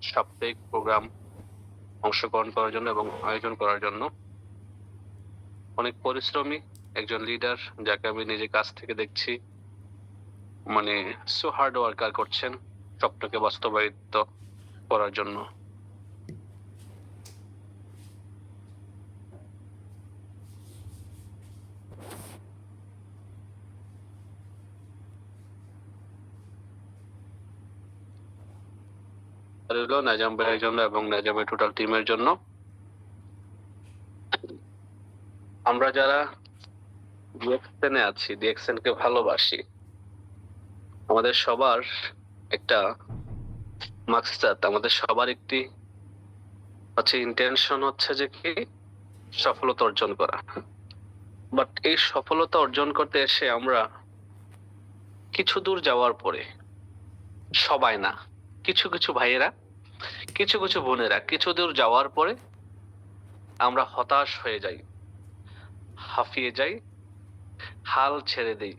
সাপ্তাহিক প্রোগ্রাম অংশগ্রহণ করার জন্য এবং আয়োজন করার জন্য। অনেক পরিশ্রমী একজন লিডার, যাকে আমি নিজে কাছ থেকে দেখছি, মানে সো হার্ড ওয়ার্কার করছেন স্বপ্নকে বাস্তবায়িত করার জন্য। নাজাম ভাইয়ের জন্য এবং নাজামের টোটাল টিমের জন্য। আমরা যারা ডিএক্সএনে আছি, ডিএক্সএন কে ভালোবাসি, আমাদের সবার একটা মাকসাদ, আমাদের সবার একটি ইন্টেনশন হচ্ছে যে কি সফলতা অর্জন করা। বাট এই সফলতা অর্জন করতে এসে আমরা কিছু দূর যাওয়ার পরে, সবাই না, কিছু কিছু ভাইয়েরা, কিছু কিছু বোনেরা কিছু দূর যাওয়ার পরে আমরা হতাশ হয়ে যাই, হাঁফিয়ে যাই, হাল ছেড়ে দেই।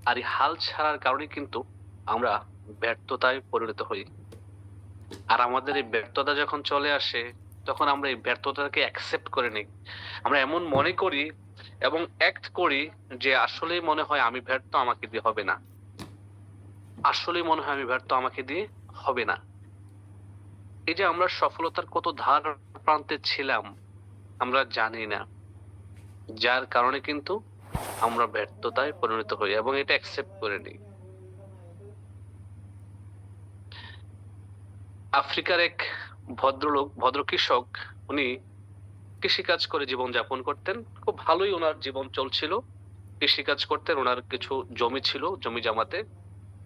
আর এই হাল ছাড়ার কারণে কিন্তু আমরা ব্যর্থতায় পরিণত হই। আর আমাদের এই ব্যর্থতা যখন চলে আসে, তখন আমরা এই ব্যর্থতাকে অ্যাকসেপ্ট করে নিই। আমরা এমন মনে করি এবং অ্যাক্ট করি যে আসলেই মনে হয় আমি ব্যর্থ, আমাকে দিয়ে হবে না। আসলেই মনে হয় আমি ব্যর্থ, আমাকে দিয়ে হবে না। এই যে আমরা সফলতার কত ধার প্রান্তে ছিলাম আমরা জানি না, যার কারণে কিন্তু আমরা ব্যর্থতায় পরিণত হই এবং এটা অ্যাকসেপ্ট করে নিই। আফ্রিকার এক ভদ্রলোক, ভদ্র কৃষক, উনি কৃষিকাজ করে জীবন যাপন করতেন। খুব ভালোই ওনার জীবন চলছিল। কৃষিকাজ করতেন, ওনার কিছু জমি ছিল, জমি জামাতে।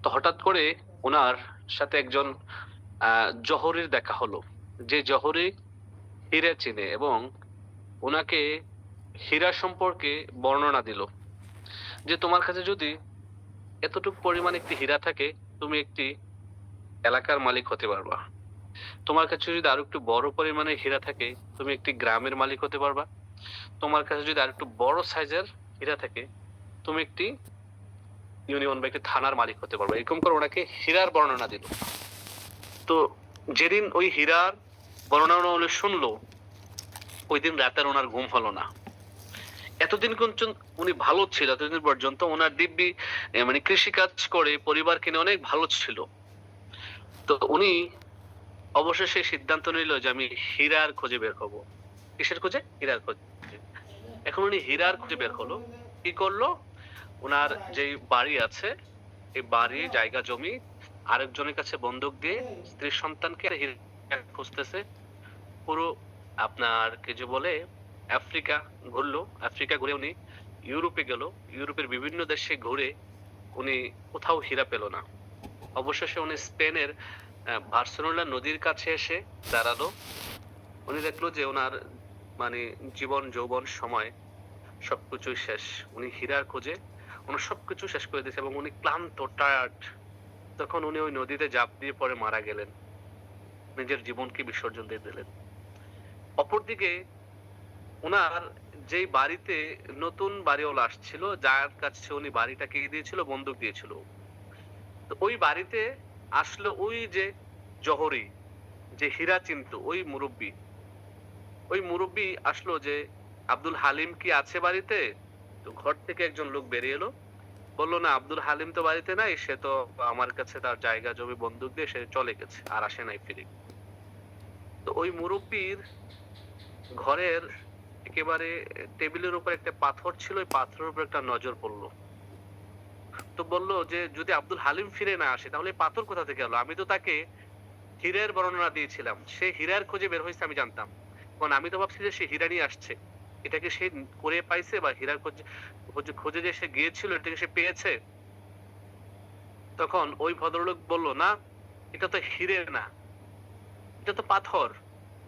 তো হঠাৎ করে ওনার সাথে একজন জহরির দেখা হলো, যে জহরি হীরা চিনে এবং ওনাকে হীরা সম্পর্কে বর্ণনা দিল যে তোমার কাছে যদি এতটুকু পরিমাণ একটি হীরা থাকে, তুমি একটি এলাকার মালিক হতে পারবা। তোমার কাছে যদি আরো একটু বড় পরিমাণে হীরা থাকে, তুমি একটি গ্রামের মালিক হতে পারবা। তোমার কাছে যদি আর একটু বড় সাইজের হীরা থাকে, তুমি একটি ইউনিয়ন বা একটি থানার মালিক হতে পারবে। এরকম করে ওনাকে হীরার বর্ণনা দিল। তো যেদিন ওই হীরার বর্ণনা উনি শুনলো, ওই দিন রাতের ওনার ঘুম হলো না। এতদিন পর্যন্ত উনি ভালো ছিল, এতদিন পর্যন্ত ওনার দিব্যি মানে কৃষিকাজ করে পরিবার কিনে অনেক ভালো ছিল। তো উনি অবশেষে সিদ্ধান্ত নিল যে আমি হীরার খোঁজে বের হবো। কিসের খোঁজে? হীরার খোঁজে। এখন উনি হীরার খোঁজে বের হলো। কি করলো? ওনার যে বাড়ি আছে, এই বাড়ি, জায়গা, জমি আরেকজনের কাছে বন্ধক দিয়ে স্ত্রী সন্তানকে হীরা খুঁজতেছে। পুরো আপনার কি যে বলে আফ্রিকা ঘুরলো। আফ্রিকা ঘুরে উনি ইউরোপে গেল। ইউরোপের বিভিন্ন দেশে ঘুরে উনি কোথাও হীরা পেল না। অবশেষে উনি স্পেনের বার্সেলোনা নদীর কাছে এসে দাঁড়ালো। উনি দেখলো যে ওনার মানে জীবন যৌবন সময় সবকিছুই শেষ। উনি হীরার খোঁজে ওনার সবকিছু শেষ করে দিয়েছে এবং উনি ক্লান্ত, টায়ার্ড। তখন উনি ওই নদীতে ঝাঁপ দিয়ে পরে মারা গেলেন, নিজের জীবনকে বিসর্জন দিয়ে দিলেন। অপরদিকে ওনার যেই বাড়িতে নতুন বাড়িওয়ালা আসছিল, যার কাছে উনি বাড়িটাকে দিয়েছিল, বন্দুক দিয়েছিল, তো ওই বাড়িতে আসলো ওই যে জহরি, যে হীরা চিনতো, ওই মুরব্বী। ওই মুরব্বী আসলো যে আব্দুল হালিম কি আছে বাড়িতে? তো ঘর থেকে একজন লোক বেরিয়ে এলো, বললো না আব্দুল হালিম তো বাড়িতে নাই, সে তো আমার কাছে তার জায়গা জমি বন্দুক দিয়ে সে চলে গেছে, আর আসে নাই ফিরে। তো ওই মুরব্বীর ঘরের একেবারে টেবিলের উপর একটা পাথর ছিল, ওই পাথরের উপর একটা নজর পড়লো। তো বললো যে যদি আব্দুল হালিম ফিরে না আসে তাহলে পাথর কোথা থেকে এলো? আমি তো তাকে হীরের বর্ণনা দিয়েছিলাম, সে হীরার খোঁজে বের হয়েছে আমি জানতাম, কারণ আমি তো ভাবছি যে সে হীরা নিয়ে আসছে। এটাকে সে করে পাইছে বা হীরার খোঁজে খোঁজে খোঁজে যে সে গিয়েছিল এটাকে সে পেয়েছে? তখন ওই ভদ্রলোক বলল না, এটা তো হীরে না, এটা তো পাথর।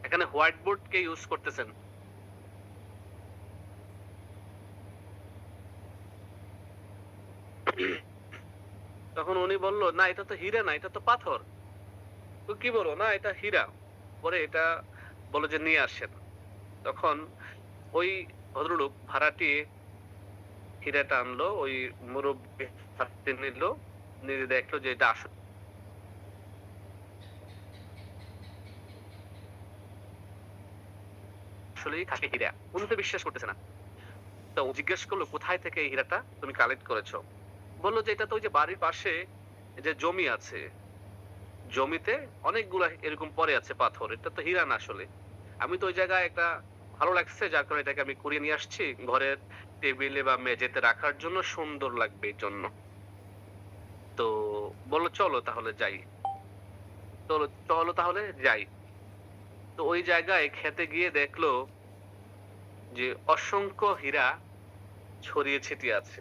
এখানে হোয়াইট বোর্ড কে ইউজ করতেছেন। তখন উনি বলল না, এটা তো হীরা না, এটা তো পাথর। তো কি বলো না, এটা হীরা। পরে এটা বলো যে নিয়ে আসেন। তখন ওই ভদ্রলোক ভাড়াটিয়ে হীরাটা আনলো, ওই মুরব্বী হাতে নিল, নিয়ে দেখলো যে এটা আসল। আসলেই থাকে হীরা। উনি তো বিশ্বাস করতেছে না। তো ও জিজ্ঞেস করলো, "কোথায় থেকে এই হীরাটা তুমি কালেক্ট করেছো?" বলল যে, "এটা তো ওই যে বাড়ির পাশে যে জমি আছে, জমিতে অনেকগুলা এরকম পড়ে আছে পাথর। এটা তো হীরা না আসলে। আমি তো ওই জায়গায় একটা ভালো লাগছে যার কারণে এটাকে আমি কুড়িয়ে নিয়ে আসছি ঘরের টেবিলে বা মেঝেতে রাখার জন্য সুন্দর লাগবে এইজন্য।" তো বলল, "চলো তাহলে যাই। চলো তাহলে যাই।" তো ওই জায়গায় খেতে গিয়ে দেখলো যে অসংখ্য হীরা ছড়িয়ে ছিটিয়ে আছে।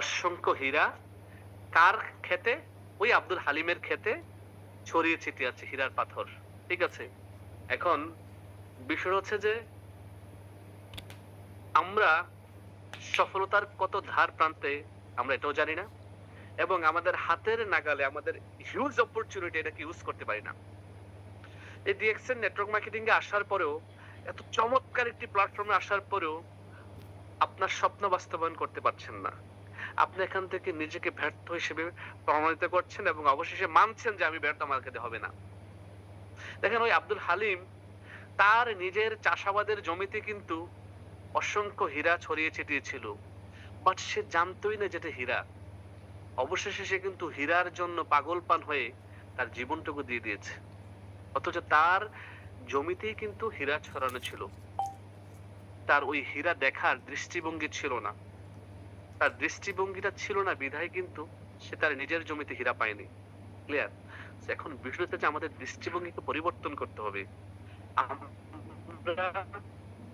অসংখ্য হীরা কার ক্ষেতে? ওই আব্দুল হালিমের ক্ষেতে ছড়িয়ে ছিটিয়ে আছে হীরার পাথর। ঠিক আছে? এখন বিষয় হচ্ছে যে আমরা সফলতার কত ধার প্রান্তে আমরা এটাও জানি না এবং আমাদের হাতের নাগালে আমাদের হিউজ অপরচুনিটি এটাকে ইউজ করতে পারি না। এই ডিএক্সএন নেটওয়ার্ক মার্কেটিং এ আসার পরেও এত চমৎকার একটি প্ল্যাটফর্মে আসার পরেও আপনার স্বপ্ন বাস্তবায়ন করতে পারছেন না। আপনি এখান থেকে নিজেকে ব্যর্থ হিসেবে প্রমাণিত করছেন এবং অবশেষে মানছেন যে আমি ব্যর্থ, আমার ক্ষেত্রে হবে না। দেখেন ওই আব্দুল হালিম তার নিজের চাষাবাদের জমিতে কিন্তু অসংখ্য হীরা ছড়িয়ে ছিটিয়ে ছিল। বাট সে জানতই না যেটা হীরা। অবশেষে সে কিন্তু হীরার জন্য পাগলপান হয়ে তার জীবনটুকু দিয়ে দিয়েছে। অথচ তার জমিতেই কিন্তু হীরা ছড়ানো ছিল। তার ওই হীরা দেখার দৃষ্টিভঙ্গি ছিল না। তার দৃষ্টিভঙ্গিটা ছিল না বিধায় কিন্তু সে তার নিজের জমিতে হীরা পায়নি। ক্লিয়ার? এখন বিষয় হচ্ছে যে আমাদের দৃষ্টিভঙ্গিকে পরিবর্তন করতে হবে। আমরা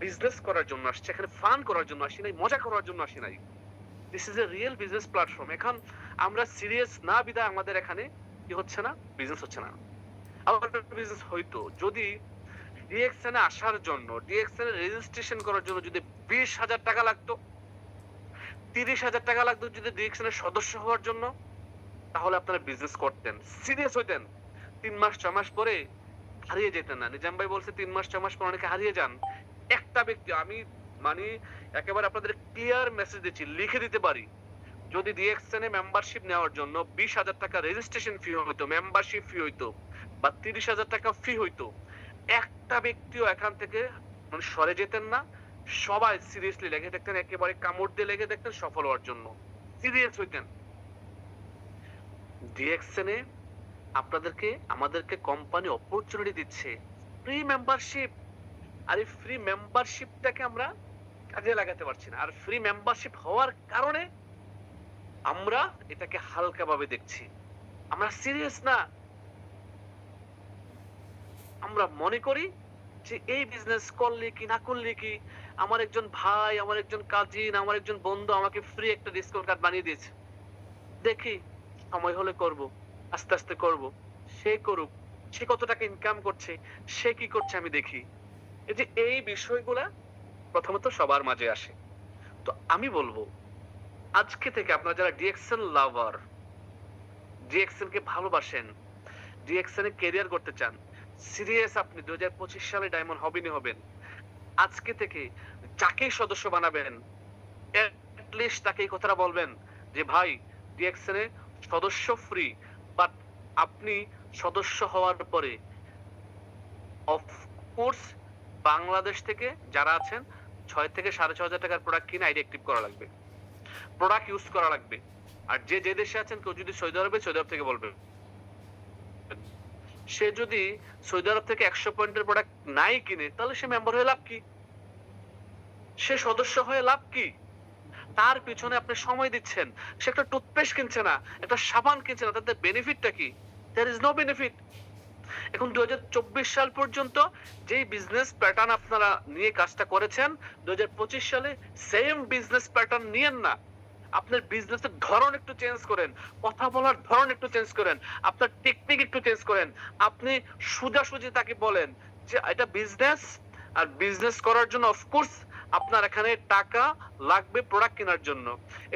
বিজনেস করার জন্য আসছি, এখানে ফান করার জন্য আসি নাই, মজা করার জন্য আসি নাই। This is a real business platform. এখন আমরা সিরিয়াস না বিধায় আমাদের এখানে কি হচ্ছে না? বিজনেস হচ্ছে না। আবার বিজনেস হইতো যদি ডিএক্সএন এ আসার জন্য, ডিএক্সএন এ রেজিস্ট্রেশন করার জন্য যদি 20,000 টাকা লাগতো, 30,000 টাকা লাগতো যদি ডিএক্সএন এর সদস্য হওয়ার জন্য, তাহলে আপনারা বিজনেস করতেন, সিরিয়াস হইতেন। 3 মাস 6 মাস পরে হারিয়ে যেতেন না। নিজাম ভাই বলছে 3 মাস 6 মাস পর অনেকে হারিয়ে যান। একটা ব্যক্তি, আমি মানে একেবারে আপনাদের ক্লিয়ার মেসেজ দিচ্ছি, লিখে দিতে পারি। যদি ডিএক্সএন এ মেম্বারশিপ নেওয়ার জন্য 20,000 টাকা রেজিস্ট্রেশন ফি হইতো, মেম্বারশিপ ফি হইতো বা 30,000 টাকা ফি হইতো, একটা ব্যক্তিও এখান থেকে মানে সরে যেতেন না। সবাই সিরিয়াসলি লেগে দেখতেন, একেবারে কামড় দিয়ে লেগে দেখতেন সফল হওয়ার জন্য। সিরিয়াস হইতেন। ডিএক্সএন এ আপনাদেরকে আমাদেরকে কোম্পানি অপরচুনিটি দিচ্ছে। Free membership. আর এই ফ্রি মেম্বারশিপটাকে আমরা কাজে লাগাতে পারছি না। আর ফ্রি মেম্বারশিপ হওয়ার কারণে আমরা এটাকে হালকাভাবে দেখছি। আমরা সিরিয়াস না। আমরা মনে করি যে এই বিজনেস করলে কি না করলে কি, আমার একজন ভাই, আমার একজন কাজিন, আমার একজন বন্ধু আমাকে ফ্রি একটা ডিসকাউন্ট কার্ড বানিয়ে দিয়েছে। দেখি সময় হলে করব, আস্তে আস্তে করব। সে করুক, সে কত টাকা ইনকাম করছে, সে কি করছে আমি দেখি। এই যে এই বিষয়গুলা প্রথমত সবার মাঝে আসে। তো আমি বলবো আজকে থেকে আপনারা যারা ডিএক্সএন লাভার, ডিএক্সএন কে ভালোবাসেন, ডিএক্সএন এ ক্যারিয়ার করতে চান, সিরিয়াস আপনি 2025 সালে ডায়মন্ড হবেনই হবেন। আজকে থেকে যাকেই সদস্য বানাবেন, এট লিস্ট তাকে এই কথাটা বলবেন যে ভাই ডিএক্সএন এ সদস্য ফ্রি, বাট আপনি সদস্য হওয়ার পরে অফকোর্স বাংলাদেশ থেকে যারা আছেন 6 থেকে 6,500 টাকার প্রোডাক্ট কিনে আইডি অ্যাক্টিভ করা লাগবে, প্রোডাক্ট ইউজ করা লাগবে। আর যে যে দেশে আছেন, কেউ যদি সৌদি আরবে, সৌদি আরব থেকে বলবেন। সে যদি সৌদি আরব থেকে 100 পয়েন্টের প্রোডাক্ট নাই কিনে, তাহলে সে মেম্বার হয়ে লাভ কি? সে সদস্য হয়ে লাভ কি? তার পিছনে আপনি সময় দিচ্ছেন। সে একটা টুথপেস্ট কিনছে না, একটা সাবান কিনছে না, তাতে বেনিফিটটা কি? There is no benefit. এখন 2024 সাল পর্যন্ত যেই বিজনেস প্যাটার্ন আপনারা নিয়ে কাজটা করেছেন, 2025 সালে সেম বিজনেস প্যাটার্ন নিয়েন না। আপনার বিজনেসের ধরন একটু চেঞ্জ করেন, কথা বলার ধরন একটু চেঞ্জ করেন, আপনার টেকনিক একটু চেঞ্জ করেন। আপনি সোজাসুজি তাকে বলেন যে এটা বিজনেস, আর বিজনেস করার জন্য অফকোর্স আপনার এখানে টাকা লাগবে প্রোডাক্ট কেনার জন্য।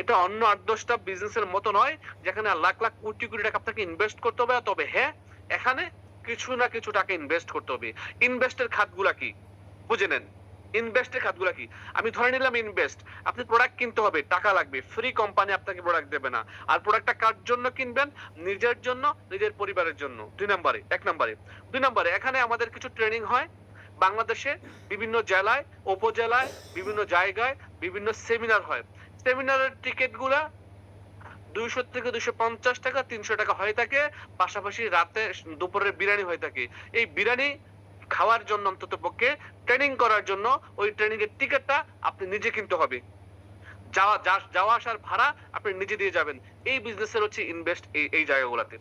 এটা অন্য 8-10টা বিজনেসের মতো নয় যেখানে লাখ লাখ কোটি কোটি টাকা আপনাকে ইনভেস্ট করতে হবে। তবে হ্যাঁ, এখানে কিছু না কিছু টাকা ইনভেস্ট করতে হবে। ইনভেস্টের খাতগুলা কি বুঝে নেন। ইনভেস্টের খাতগুলা কি? আমি ধরে নিলাম ইনভেস্ট, আপনি প্রোডাক্ট কিনতে হবে, টাকা লাগবে, ফ্রি কোম্পানি আপনাকে প্রোডাক্ট দেবে না। আর প্রোডাক্টটা কার জন্য কিনবেন? নিজের জন্য, নিজের পরিবারের জন্য। 2 নম্বরে, 1 নম্বরে। 2 নম্বরে এখানে আমাদের কিছু ট্রেনিং হয়, বাংলাদেশে বিভিন্ন জেলায়, উপজেলায়, বিভিন্ন জায়গায় বিভিন্ন সেমিনার হয়। সেমিনারের টিকিটগুলা 200 থেকে 250 টাকা, 300 টাকা হয়ে থাকে। পাশাপাশি রাতে দুপুরের বিরিয়ানি হয়ে থাকে। এই বিরিয়ানি খাওয়ার জন্য অন্ততপক্ষে ট্রেনিং করার জন্য ওই ট্রেনিং এর টিকেটটা আপনি নিজে কিনতে হবে। যাওয়া আসার ভাড়া আপনি নিজে দিয়ে যাবেন। এই বিজনেসের হচ্ছে ইনভেস্ট এই জায়গাগুলোতে।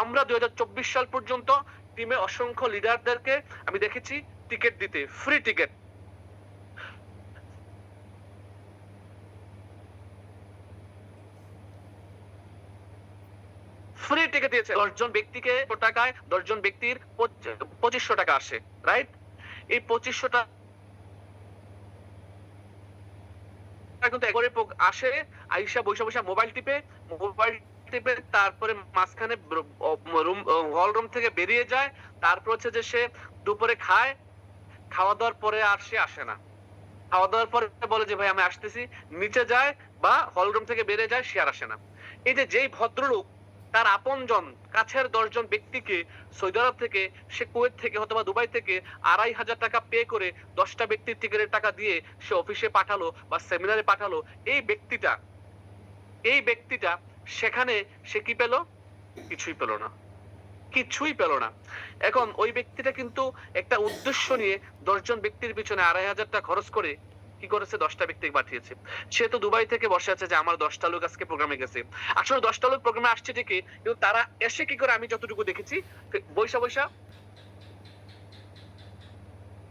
আমরা 2024 সাল পর্যন্ত টিমে অসংখ্য লিডারদেরকে আমি দেখেছি টিকেট দিতে, ফ্রি টিকেট। ফ্রি টিকেট দিয়েছে 10 জন ব্যক্তিকে টাকায়, 10 জন ব্যক্তির 2500 টাকা আসে, রাইট? এই 2500 টাকা কিন্তু একবারে আসে, আইসা বৈশা মোবাইল টিপে তারপরে মাঝখানে হল রুম থেকে বেরিয়ে যায়। তারপর হচ্ছে যে সে দুপুরে খায়, খাওয়া দাওয়ার পরে আর সে আসে না। খাওয়া দাওয়ার পরে বলে যে ভাই আমি আসতেছি, নিচে যায় বা হল রুম থেকে বেরিয়ে যায়, সে আর আসে না। এই যে যেই ভদ্রলোক তার আপনজন কাছের 10 জন ব্যক্তিকে সৌদি আরব থেকে, সে কুয়েত থেকে অথবা দুবাই থেকে 2500 টাকা পে করে 10টা ব্যক্তির টিকিটের টাকা দিয়ে সে অফিসে পাঠালো বা সেমিনারে পাঠালো, এই ব্যক্তিটা সেখানে সে কি পেল? কিছুই পেল না, কিছুই পেল না। এখন ওই ব্যক্তিটা কিন্তু একটা উদ্দেশ্য নিয়ে 10 জন ব্যক্তির পিছনে 2500 টাকা খরচ করে কি করেছে? 10টা ব্যক্তি পাঠিয়েছে। সে তো দুবাই থেকে বসে আছে যে আমার 10টা লোক আজকে প্রোগ্রামে গেছে। আসলে 10টা লোক প্রোগ্রামে আসছে ঠিকই, কিন্তু তারা এসে কি করে আমি যতটুকু দেখেছি, বৈশা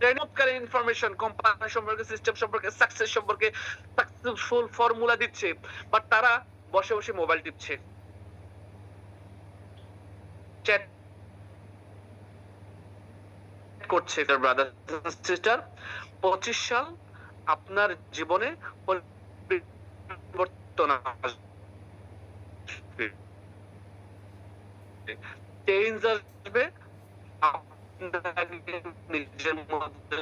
ট্রেনকারী ইনফরমেশন কোম্পানি সম্পর্কে, সিস্টেম সম্পর্কে, সাকসেস সম্পর্কে সাকসেসফুল ফর্মুলা দিচ্ছে, বাট তারা বসে মোবাইল টিপছে, চ্যাট করছে। ব্রাদার সিস্টার, 25 সাল আপনার জীবনে পরিবর্তন আসবে, চেঞ্জ আসবে। আপনাকে নিজের মধ্যে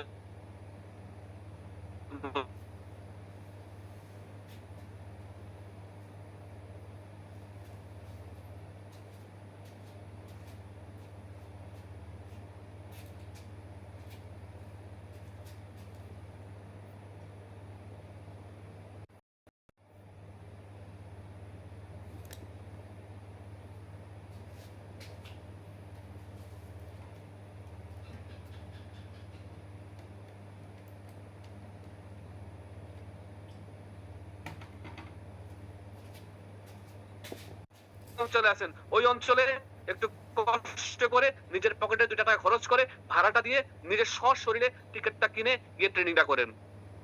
অঞ্চলে আছেন, ওই অঞ্চলে একটু কষ্ট করে নিজের পকেটে 2 টাকা খরচ করে ভাড়াটা দিয়ে নিজের সশরীরে টিকিটটা কিনে গিয়ে ট্রেনিংটা করেন।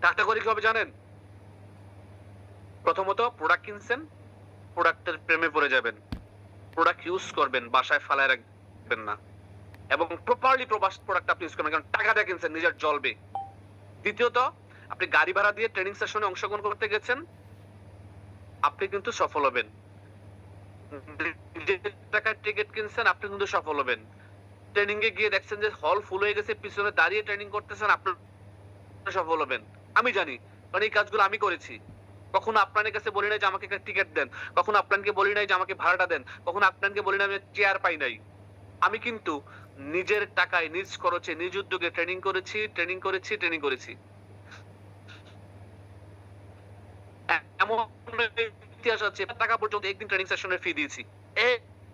টাকা করে কি হবে জানেন? প্রথমত প্রোডাক্ট কিনছেন, প্রোডাক্টের প্রেমে পড়ে যাবেন, প্রোডাক্ট ইউজ করবেন, বাসায় ফালায় রাখবেন না, এবং প্রপারলি প্রোডাক্ট আপনি ইউজ করবেন, কারণ টাকা দিয়ে কিনছেন, নিজের জ্বলবে। দ্বিতীয়ত, আপনি গাড়ি ভাড়া দিয়ে ট্রেনিং সেশনে অংশগ্রহণ করতে গেছেন, আপনি কিন্তু সফল হবেন। টাকার টিকিট কিনছেন, আপনি কিন্তু সফল হবেন। ট্রেনিং এ গিয়ে দেখছেন যে হল ফুল হয়ে গেছে, পিছনে দাঁড়িয়ে ট্রেনিং করতেছেন, আপনি সফল হবেন। আমি জানি, কারণ এই কাজগুলো আমি করেছি। কখনো আপনাদের কাছে বলি নাই যে আমাকে একটা টিকিট দেন, কখনো আপনাকে বলি নাই যে আমাকে ভাড়াটা দেন, কখনো আপনাকে বলি নাই আমি চেয়ার পাই নাই। আমি কিন্তু নিজের টাকায়, নিজ খরচে, নিজ উদ্যোগে ট্রেনিং করেছি। এমন ইতিহাস আছে, টাকা পর্যন্ত একদিন ট্রেনিং সেশনের ফি দিয়েছি,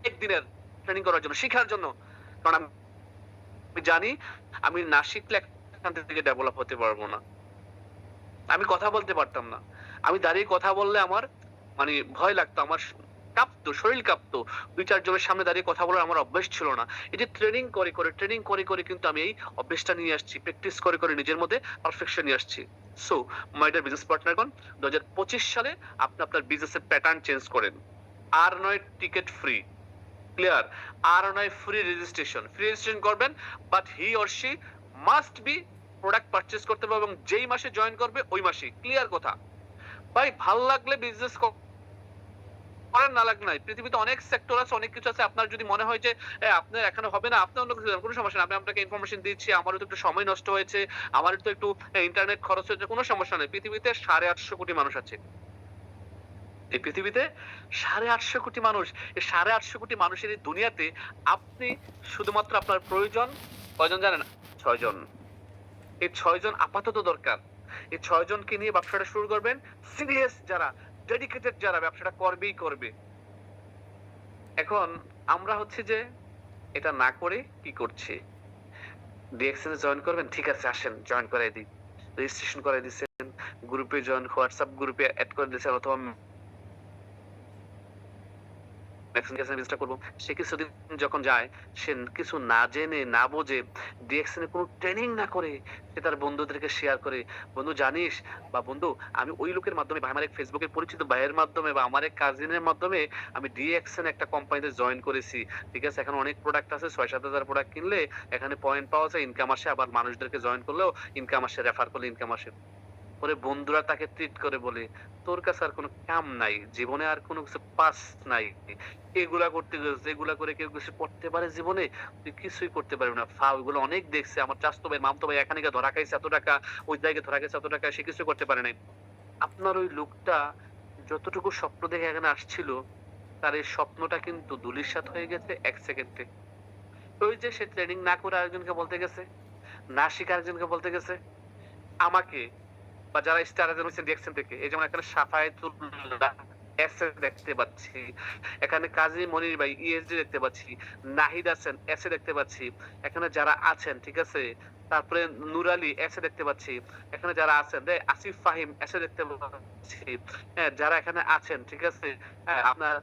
একদিনের ট্রেনিং করার জন্য, শেখার জন্য। কারণ আমি জানি আমি না শিখলে এখান থেকে ডেভেলপ হতে পারবো না। আমি কথা বলতে পারতাম না, আমি দাঁড়িয়ে কথা বললে আমার মানে ভয় লাগতো, আমার কাঁপতো, শরীর কাঁপতো। 2-4 জনের সামনে দাঁড়িয়ে কথা বলার আমার অভ্যেস ছিল না। এই যে ট্রেনিং করে কিন্তু আমি এই অভ্যেসটা নিয়ে আসছি, প্র্যাকটিস করে নিজের মধ্যে পারফেকশন নিয়ে আসছি। সো মাই ডিয়ার বিজনেস পার্টনারগণ, 2025 সালে আপনি আপনার বিজনেসের প্যাটার্ন চেঞ্জ করেন। আর নয় টিকিট ফ্রি, ক্লিয়ার? আর নয় ফ্রি রেজিস্ট্রেশন করবেন, but he or she must be product purchase করতে হবে, এবং যেই মাসে জয়েন করবে ওই মাসে। ক্লিয়ার কথা ভাই? ভাল লাগলে বিজনেস করেন, না লাগলে নাই। পৃথিবীতে অনেক সেক্টর আছে, অনেক কিছু আছে। আপনার যদি মনে হয় যে আপনার এখানে হবে না, আপনি অন্য কিছু দেন, কোনো সমস্যা নেই। আমি আপনাকে ইনফরমেশন দিচ্ছি, আমারও তো একটু সময় নষ্ট হয়েছে, আমারও তো একটু ইন্টারনেট খরচ হয়েছে, কোনো সমস্যা নেই। পৃথিবীতে 850 কোটি মানুষ আছে। এই পৃথিবীতে 850 কোটি মানুষ। এই 850 কোটি মানুষের এই দুনিয়াতে আপনি শুধুমাত্র আপনার প্রয়োজন কয়জন জানেন? 6 জন। এই ৬ জন আপাতত দরকার। এই ৬ জনকে নিয়ে ব্যবসাটা শুরু করবেন। সিরিয়াস যারা, ডেডিকেটেড যারা ব্যবসাটা করবেই করবে। এখন আমরা হচ্ছে যে এটা না করে কি করছি? ডিএক্সএন এ জয়েন করবেন? ঠিক আছে আসেন জয়েন করাই দিই। রেজিস্ট্রেশন করাই দিছেন, গ্রুপে জয়েন, হোয়াটসঅ্যাপ গ্রুপে এড করে দিয়েছেন অথবা চেষ্টা করবো। সে কিছুদিন যখন যায়, সে কিছু না জেনে না বুঝে ডিএক্সএন এ কোনো ট্রেনিং না করে সে তার বন্ধুদেরকে শেয়ার করে, বন্ধু জানিস বা বন্ধু আমি ওই লোকের মাধ্যমে বা আমার এক ফেসবুকে পরিচিত ভাইয়ের মাধ্যমে বা আমার এক কাজিনের মাধ্যমে আমি ডিএক্সএন একটা কোম্পানিতে জয়েন করেছি। ঠিক আছে? এখন অনেক প্রোডাক্ট আছে, ৬-৭ হাজার প্রোডাক্ট কিনলে এখানে পয়েন্ট পাওয়া যায়, ইনকাম আসে, আবার মানুষদেরকে জয়েন করলেও ইনকাম আসে, রেফার করলে ইনকাম আসে। পরে বন্ধুরা তাকে ট্রিট করে বলে, তোর কাছে আর কোনো কাম নাই, জীবনে আর কোনো কিছু পাস নাই, এগুলা করতে গেছিস, এগুলা করে কেউ কিছু করতে পারে জীবনে? তুই কিছুই করতে পারবি না, ফাউ। এগুলো অনেক দেখছে, আমার চাচাতো ভাই মামতো ভাই এখানে গিয়ে ধরা খাইছে এত টাকা, ওই জায়গায় ধরা খাইছে এত টাকা, সে কিছু করতে পারে নাই। আপনার ওই লোকটা যতটুকু স্বপ্ন দেখে এখানে আসছিল, তার এই স্বপ্নটা কিন্তু ধূলিসাৎ হয়ে গেছে ১ সেকেন্ডে। ওই যে সে ট্রেনিং না করে আরেকজনকে বলতে গেছে, না শিখে আরেকজনকে বলতে গেছে, আমাকে বা যারা স্টার এজেন্ট হয়েছে ডিএক্সএন থেকে, এই যেমন এখানে সাফায়েতুল্লাহ এসে দেখতে পাচ্ছি, এখানে কাজী মনির ভাই ইএসডি দেখতে পাচ্ছি, নাহিদ আছেন এসে দেখতে পাচ্ছি, এখানে যারা আছেন ঠিক আছে, তারপরে নূর আলী এসে দেখতে পাচ্ছি, এখানে যারা আছেন আসিফ ফাহিম এসে দেখতে পাচ্ছি, হ্যাঁ যারা এখানে আছেন ঠিক আছে, হ্যাঁ আপনার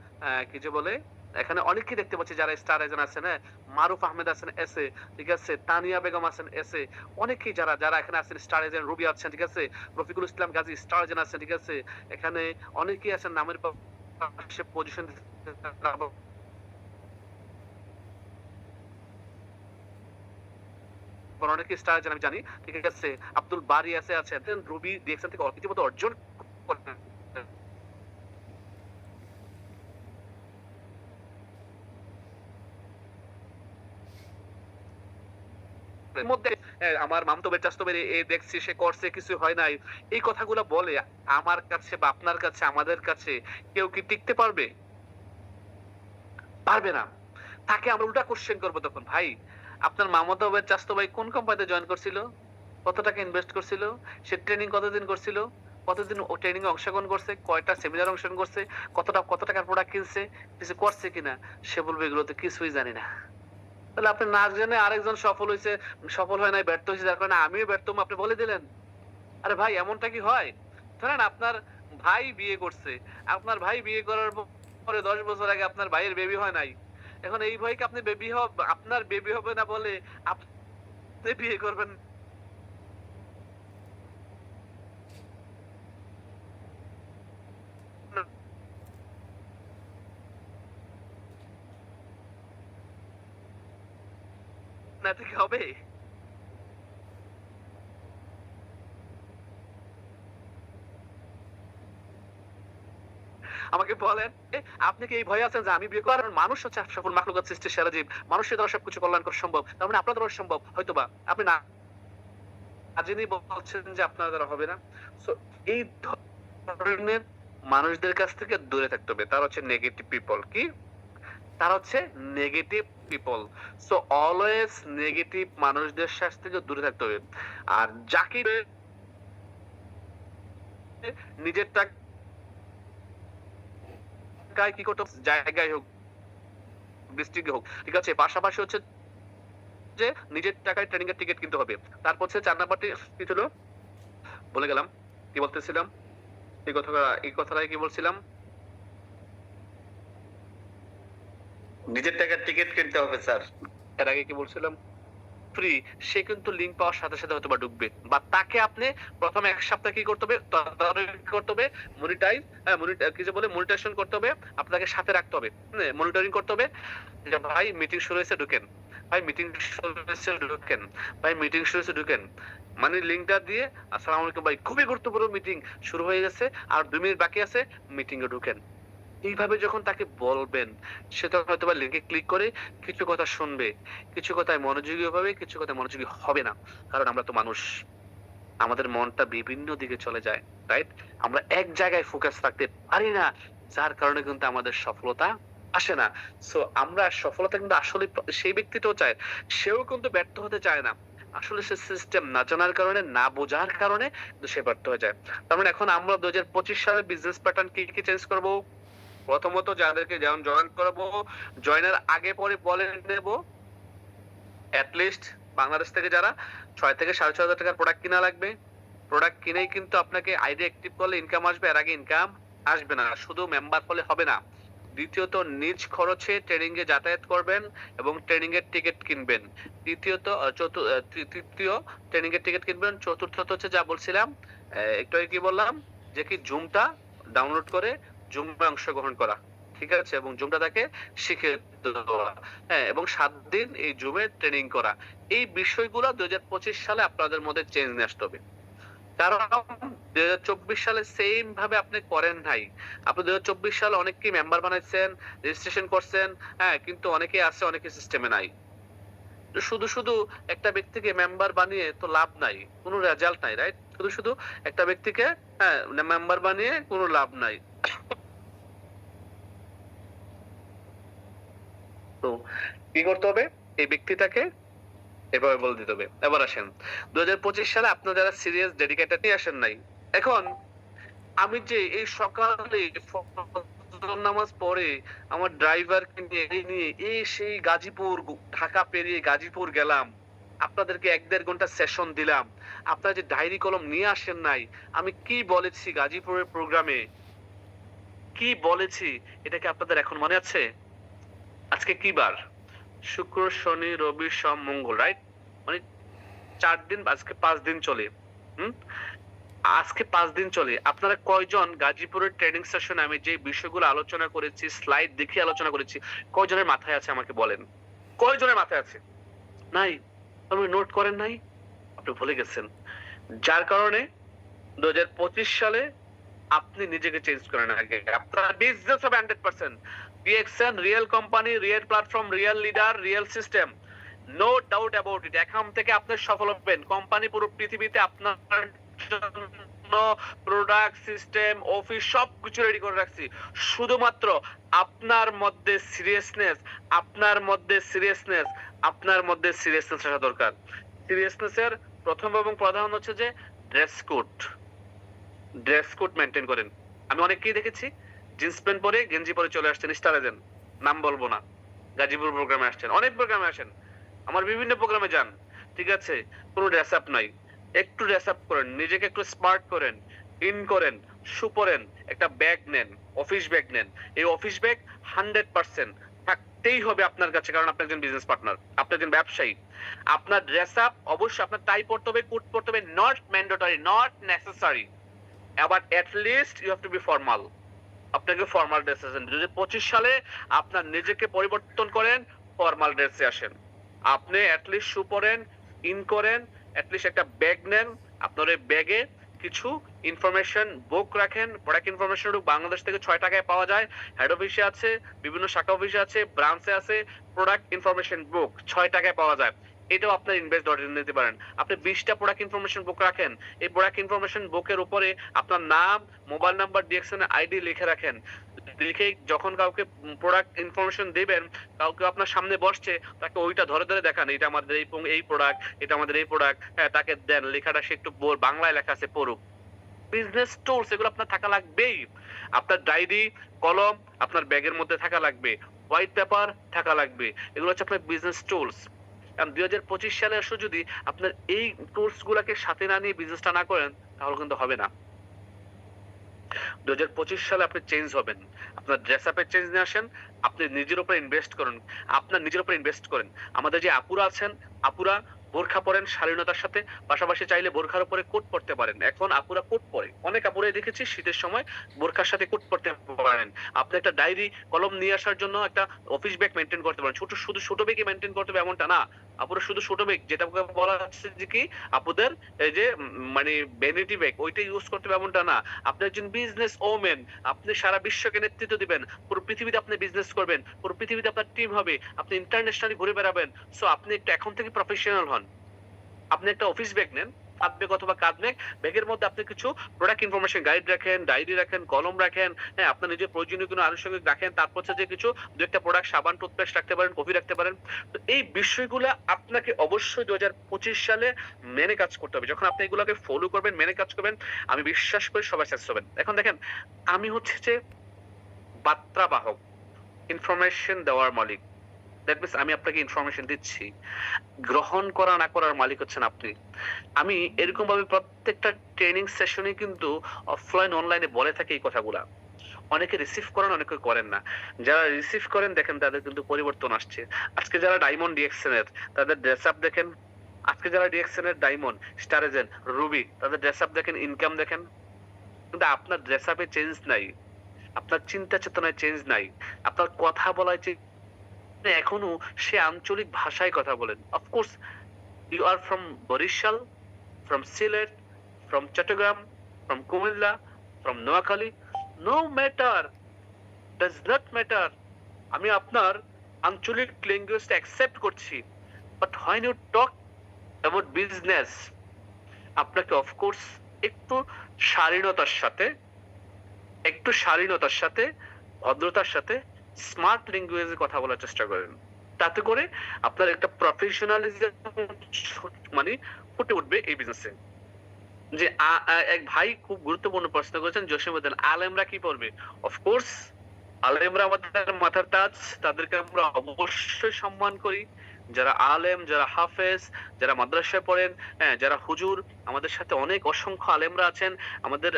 কি যে বলে, এখানে অনেককে দেখতে পাচ্ছি যারা স্টার এজেন্ট আছেন, হ্যাঁ মারুফ আহমেদ আছেন এসে, ঠিক আছে, তানিয়া বেগম আছেন এসে, অনেকেই যারা যারা এখানে আছেন স্টার এজেন্ট, রবি আছেন ঠিক আছে, রফিকুল ইসলাম গাজী স্টার এজেন্ট আছেন ঠিক আছে, এখানে অনেকেই আছেন নামের পাশে পজিশন, অনেকে স্টার এজেন্ট আমি জানি ঠিক আছে, আব্দুল বারি আছে আছেন, রবি ডিএক্সএন থেকে রীতিমতো অর্জন করেন। মধ্যে আমার মামতো ভাই চাচতো ভাই এ দেখছি সে করছে কিছু হয় নাই, এই কথাগুলো বলে আমার কাছে বা আপনার কাছে আমাদের কাছে কেউ কি টিকতে পারবে? পারবে না। তাকে আমরা উল্টা কোশ্চেন করবো তখন, ভাই আপনার মামাতো ভাই চাচতো ভাই কোন কোম্পানিতে জয়েন করছিল? কত টাকা ইনভেস্ট করছিল? সে ট্রেনিং কতদিন করছিল? কতদিন ও ট্রেনিং এ অংশগ্রহণ করছে? কয়টা সেমিনার অংশগ্রহণ করছে? কত টাকার প্রোডাক্ট কিনছে? কিছু করছে কিনা? সে বলবে এগুলো তো কিছুই জানি না। তাহলে আপনি না জেনে আরেকজন সফল হইছে, সফল হয় নাই, ব্যর্থ হইছে, যার কারণে আমিও ব্যর্থ হবো আপনি বলে দিলেন। আরে ভাই এমনটা কি হয়? ধরেন আপনার ভাই বিয়ে করছে, আপনার ভাই বিয়ে করার পরে ১০ বছর আগে আপনার ভাইয়ের বেবি হয় নাই, এখন এই ভয়কে আপনি আপনার বেবি হবে না বলে আপনি বিয়ে করবেন না, এটা কি হবে? আমাকে বলেন আপনি কি এই ভয়ে আছেন যে আমি বিয়ে করব? কারণ মানুষ হচ্ছে সকল মাখলুকাত সৃষ্টির সেরা জীব, মানুষের দ্বারা সবকিছু কল্যাণ করা সম্ভব, তার মানে আপনার দ্বারা সম্ভব হয়তোবা, আপনি না জেনেই বলছেন যে আপনার দ্বারা হবে না। সো এই ধরনের মানুষদের কাছ থেকে দূরে থাকতে হবে, তারা হচ্ছে নেগেটিভ পিপল। কি? তারা হচ্ছে negative people. So always negative মানুষদের কাছ থেকে দূরে থাকতে হবে। আর যাকে নিজের টাকায় কি করতে হবে, জায়গায় হোক, ডিস্ট্রিক্টে হোক, ঠিক আছে, পাশাপাশি হচ্ছে যে নিজের টাকায় ট্রেনিং এর টিকিট কিনতে হবে। তারপর হচ্ছে ৪ নাম্বারটি কি ছিল ভুলে গেলাম, কি বলতেছিলাম, এই কথাটাই কি বলছিলাম, নিজের টাকার টিকিট কিনতে হবে স্যার। এর আগে কি বলছিলাম, ফ্রি, সে কিন্তু লিঙ্ক পাওয়ার সাথে সাথে হয়তোবা ঢুকবে, বা তাকে আপনি প্রথম ১ সপ্তাহ কি করতে হবে, তদারকি করতে হবে, মনিটাইজ, কি যে বলে মনিটাইজেশন করতে হবে, আপনাকে সাথে রাখতে হবে, মনিটরিং করতে হবে যে ভাই মিটিং শুরু হয়েছে ঢুকেন, ভাই মিটিং শুরু হয়েছে ঢুকেন, ভাই মিটিং শুরু হয়েছে ঢুকেন, মানে লিঙ্কটা দিয়ে আসসালামু আলাইকুম ভাই খুবই গুরুত্বপূর্ণ মিটিং শুরু হয়ে গেছে আর ২ মিনিট বাকি আছে, মিটিং এ ঢুকেন। এইভাবে যখন তাকে বলবেন, সে তখন হয়তোবা লিঙ্কে ক্লিক করে কিছু কথা শুনবে, কিছু কথায় মনোযোগী হবে, কিছু কথায় মনোযোগী হবে না। কারণ আমরা তো মানুষ, আমাদের মনটা বিভিন্ন দিকে চলে যায়, রাইট? আমরা এক জায়গায় ফোকাস রাখতে পারি না, যার কারণে কিন্তু আমাদের সফলতা আসে না। সো আমরা সফলতা কিন্তু আসলে সেই ব্যক্তিটাও চায়, সেও কিন্তু ব্যর্থ হতে চায় না। আসলে সে সিস্টেম না জানার কারণে, না বোঝার কারণে কিন্তু সে ব্যর্থ হয়ে যায়। তার মানে এখন আমরা ২০২৫ সালে বিজনেস প্যাটার্ন কি চেঞ্জ করব? প্রথমত যাদেরকে যেমন জয়েন করাবো, জয়েনের আগে পরে বলে নেব এট লিস্ট বাংলাদেশ থেকে যারা ৬ থেকে ৳৬,৫০০ টাকার প্রোডাক্ট কিনা লাগবে। প্রোডাক্ট কিনেই কিন্তু আপনাকে আইডি অ্যাক্টিভ করলে ইনকাম আসবে। এর আগে ইনকাম আসবে না। শুধু মেম্বার হলে হবে না। দ্বিতীয়ত নিজ খরচে ট্রেনিং এ যাতায়াত করবেন এবং ট্রেনিং এর টিকেট কিনবেন। তৃতীয়ত আ চতু আ তৃ তৃতীয় ট্রেনিং এর টিকেট কিনবেন। চতুর্থত হচ্ছে যা বলছিলাম, একটু আগে কি বললাম? যে কি জুমটা ডাউনলোড করে জুমে অংশগ্রহণ করা। ঠিক আছে? এবং জুমটা তাকে শিখিয়ে দেওয়া। হ্যাঁ, এবং ৭ দিন এই জুমে ট্রেনিং করা। এই বিষয়গুলা ২০২৫ সালে আপনাদের মধ্যে চেঞ্জ নিয়ে আসতে হবে। কারণ ২০২৪ সালে সেইম ভাবে আপনি করেন নাই। আপনি ২০২৪ সালে অনেককেই মেম্বার বানাইছেন, রেজিস্ট্রেশন করছেন, হ্যাঁ? কিন্তু অনেকেই আছে, অনেকে সিস্টেমে নাই। তো শুধু একটা ব্যক্তিকে মেম্বার বানিয়ে তো লাভ নাই। কোন রেজাল্ট নাই, রাইট? শুধু একটা ব্যক্তিকে, হ্যাঁ, মেম্বার বানিয়ে কোন লাভ নাই। তো কি করতে হবে? এই ব্যক্তিটাকে এভাবে বলে দিতে হবে। এবার আসেন ২০২৫ সালে আপনারা যারা সিরিয়াস ডেডিকেটেড নিয়ে আসেন নাই। এখন আমি যে এই সকালে ফজর নামাজ পড়ে আমার ড্রাইভারকে নিয়ে এই সেই গাজীপুর ঢাকা পেরিয়ে গাজীপুর গেলাম। আপনাদেরকে ১-১.৫ ঘন্টা সেশন দিলাম। আপনারা যে ডায়েরি কলম নিয়ে আসেন নাই। আমি কি বলেছি গাজীপুরের প্রোগ্রামে? কি বলেছি? এটা কি আপনাদের এখন মনে আছে? আজকে কি বার? শুক্র, শনি, রবি, সোম, মঙ্গল, রাইট? মানে ৪ দিন, আজকে ৫ দিন চলে। হুম? আজকে ৫ দিন চলে। আপনারা কয়জন গাজীপুরের ট্রেনিং সেশনে আমি যে বিষয়গুলো আলোচনা করেছি, স্লাইড দেখিয়ে আলোচনা করেছি, কয়জনের মাথায় আছে আমাকে বলেন? কয়জনের মাথায় আছে? নাই। আপনি নোট করেন নাই? আপনি ভুলে গেছেন। যার কারণে ২০২৫ সালে আপনি নিজেকে চেঞ্জ করেন আগে। আপনার বিজনেস হবে 100%। DXN real company, real platform, real leader, real system. No doubt about it. এখন থেকে আপনি সফল হবেন। কোম্পানি পুরো পৃথিবীতে আপনার জন্য প্রোডাক্ট, সিস্টেম, অফিস সবকিছু রেডি করে রাখছি। শুধুমাত্র আপনার মধ্যে সিরিয়াসনেস, আপনার মধ্যে সিরিয়াসনেস, আপনার মধ্যে সিরিয়াসনেস আসা দরকার। সিরিয়াসনেস এর ১ম এবং প্রধান হচ্ছে যে dress code. Dress code maintain করেন। আমি অনেককেই দেখেছি জিন্স প্যান্ট পরে গেঞ্জি পরে চলে আসছেন স্টার এজেন্ট। নাম বলব না। গাজীপুর প্রোগ্রামে আসছেন। অনেক প্রোগ্রামে আসেন। আমার বিভিন্ন প্রোগ্রামে যান। ঠিক আছে? কোন ড্রেস আপ নাই। একটু ড্রেস আপ করেন। নিজেকে একটু স্মার্ট করেন। ইন করেন, শু পরেন, একটা ব্যাগ নেন, অফিস ব্যাগ নেন। এই অফিস ব্যাগ 100% থাকতেই হবে আপনার কাছে, কারণ আপনি একজন বিজনেস পার্টনার। আপনি একজন ব্যবসায়ী। আপনার ড্রেস আপ অবশ্যই আপনার টাই পড়তে হবে, কোট পড়তে হবে। Not mandatory, not necessary. আবার at least you have to be formal. আপনাকে ফরমাল ড্রেসে আসেন। ২০২৫ সালে আপনার নিজেকে পরিবর্তন করেন, ফরমাল ড্রেসে আসেন। আপনি এট লিস্ট শু পরেন, ইন করেন, এট লিস্ট একটা ব্যাগ নেন। আপনার ওই ব্যাগে কিছু ইনফরমেশন বুক রাখেন। প্রোডাক্ট ইনফরমেশন বুক বাংলাদেশ থেকে ৳৬ পাওয়া যায়। হেড অফিসে আছে, বিভিন্ন শাখা অফিসে আছে, ব্রাঞ্চে আছে। প্রোডাক্ট ইনফরমেশন বুক ৳৬ পাওয়া যায়। এটাও আপনার ইনভেস্ট ডট ইন নিতে পারেন। আপনি ২০ টা প্রোডাক্ট ইনফরমেশন বুক রাখেন। এই প্রোডাক্ট ইনফরমেশন বুকের উপরে আপনার নাম, মোবাইল নাম্বার, ডিএক্সএন আইডি লিখে রাখেন। লিখে যখন কাউকে প্রোডাক্ট ইনফরমেশন দিবেন, কাউকে আপনার সামনে বসছে, তাকে ওইটা ধরে দেখান। এটা আমাদের এই প্রোডাক্ট, এটা আমাদের এই প্রোডাক্ট। হ্যাঁ, তাকে দেন। লেখাটা সে একটু বাংলায় লেখা আছে, পড়ুক। বিজনেস টুলস এগুলো আপনার থাকা লাগবেই। আপনার ডায়েরি, কলম আপনার ব্যাগের মধ্যে থাকা লাগবে। হোয়াইট পেপার থাকা লাগবে। এগুলো হচ্ছে আপনার বিজনেস টুলস। ২০২৫ সালে এসে যদি আপনার এই টুলস গুলাকে সাথে না নিয়ে বিজনেসটা না করেন, তাহলে কিন্তু হবে না। ২০২৫ সালে আপনি চেঞ্জ হবেন। আপনার ড্রেস আপ এ চেঞ্জ নিয়ে আসেন। আপনি নিজের উপরে ইনভেস্ট করুন। আপনার নিজের উপরে ইনভেস্ট করেন। আমাদের যে আপুরা আছেন, আপুরা বোরখা পরেন শালীনতার সাথে। পাশাপাশি চাইলে বোরখার উপরে কোট পড়তে পারেন। এখন আপুরা কোট পরে। অনেক আপুরাই দেখেছি শীতের সময় বোরখার সাথে কোট পড়তে পারেন। আপনি একটা ডায়েরি, কলম নিয়ে আসার জন্য একটা অফিস ব্যাগ মেইনটেইন করতে পারেন। শুধু ছোট ব্যাগই মেইনটেইন করতে হবে এমনটা না। আপুরা শুধু ছোট ব্যাগ, যেটাকে বলা হচ্ছে যে কি আপুদের এই যে মানে ভ্যানিটি ব্যাগ, ওইটা ইউজ করতে হবে এমনটা না। আপনি একজন বিজনেস ওমেন। আপনি সারা বিশ্বকে নেতৃত্ব দিবেন। পুরো পৃথিবীতে আপনি বিজনেস করবেন। পুরো পৃথিবীতে আপনার টিম হবে। আপনি ইন্টারন্যাশনালি ঘুরে বেড়াবেন। সো আপনি একটু এখন থেকে প্রফেশনাল হন। আপনি একটা অফিস ব্যাগ নেন। হাত ব্যাগ অথবা কাঁধ ব্যাগ, ব্যাগের মধ্যে আপনি কিছু প্রোডাক্ট ইনফরমেশন গাইড রাখেন, ডায়েরি রাখেন, কলম রাখেন, হ্যাঁ? আপনার নিজের প্রয়োজনীয় কোনো আনুষঙ্গিক রাখেন। তারপর হচ্ছে যে কিছু ২-১ টা প্রোডাক্ট সাবান, টুথপেস্ট রাখতে পারেন, কফি রাখতে পারেন। তো এই বিষয়গুলা আপনাকে অবশ্যই ২০২৫ সালে মেনে কাজ করতে হবে। যখন আপনি এগুলাকে ফলো করবেন, মেনে কাজ করবেন, আমি বিশ্বাস করি সবাই সাকসেস হবেন। এখন দেখেন, আমি হচ্ছে যে বার্তাবাহক, ইনফরমেশন দেওয়ার মালিক। দ্যাট মিনস আমি আপনাকে ইনফরমেশন দিচ্ছি। গ্রহণ করা না করার মালিক হচ্ছেন আপনি। আমি এরকমভাবে প্রত্যেকটা ট্রেনিং সেশনে কিন্তু অফলাইন, অনলাইনে বলে থাকি এই কথাগুলা। অনেকে রিসিভ করেন, অনেকে করেন না। যারা রিসিভ করেন দেখেন তাদের কিন্তু পরিবর্তন আসছে। আজকে যারা ডায়মন্ড ডিএক্সএন এর তাদের ড্রেস আপ দেখেন। আজকে যারা ডিএক্সএন এর ডায়মন্ড, স্টার এজেন্ট, রুবি তাদের ড্রেস আপ দেখেন, ইনকাম দেখেন। কিন্তু আপনার ড্রেস আপে চেঞ্জ নাই। আপনার চিন্তা চেতনায় চেঞ্জ নাই। আপনার কথা বলায় এখনো সে আঞ্চলিক ভাষায় কথা বলেন। Of course you are from Borishal, from Sylhet, from Chattogram, from Kumilla, from Noakhali. No matter, does not matter. আমি আপনার আঞ্চলিক ল্যাঙ্গুয়েজটা অ্যাকসেপ্ট করছি। But when you talk about business, আপনাকে অফ কোর্স একটু শালীনতার সাথে, ভদ্রতার সাথে স্মার্ট ল্যাঙ্গুয়েজে কথা বলার চেষ্টা করেন। তাতে করে আপনার একটা প্রফেশনালিজম মানে ফুটে উঠবে এই বিজনেসে। যে এক ভাই খুব গুরুত্বপূর্ণ প্রশ্ন করেছেন, জসীমউদ্দিন, আলেমরা কি পড়বে? অফ কোর্স আলেমরা আমাদের মাথার তাজ, তাদেরকে আমরা অবশ্যই সম্মান করি। যারা আলেম, যারা হাফেজ, যারা মাদ্রাসায় পড়েন, হ্যাঁ, যারা হুজুর, আমাদের সাথে অনেক অসংখ্য আলেমরা আছেন। আমাদের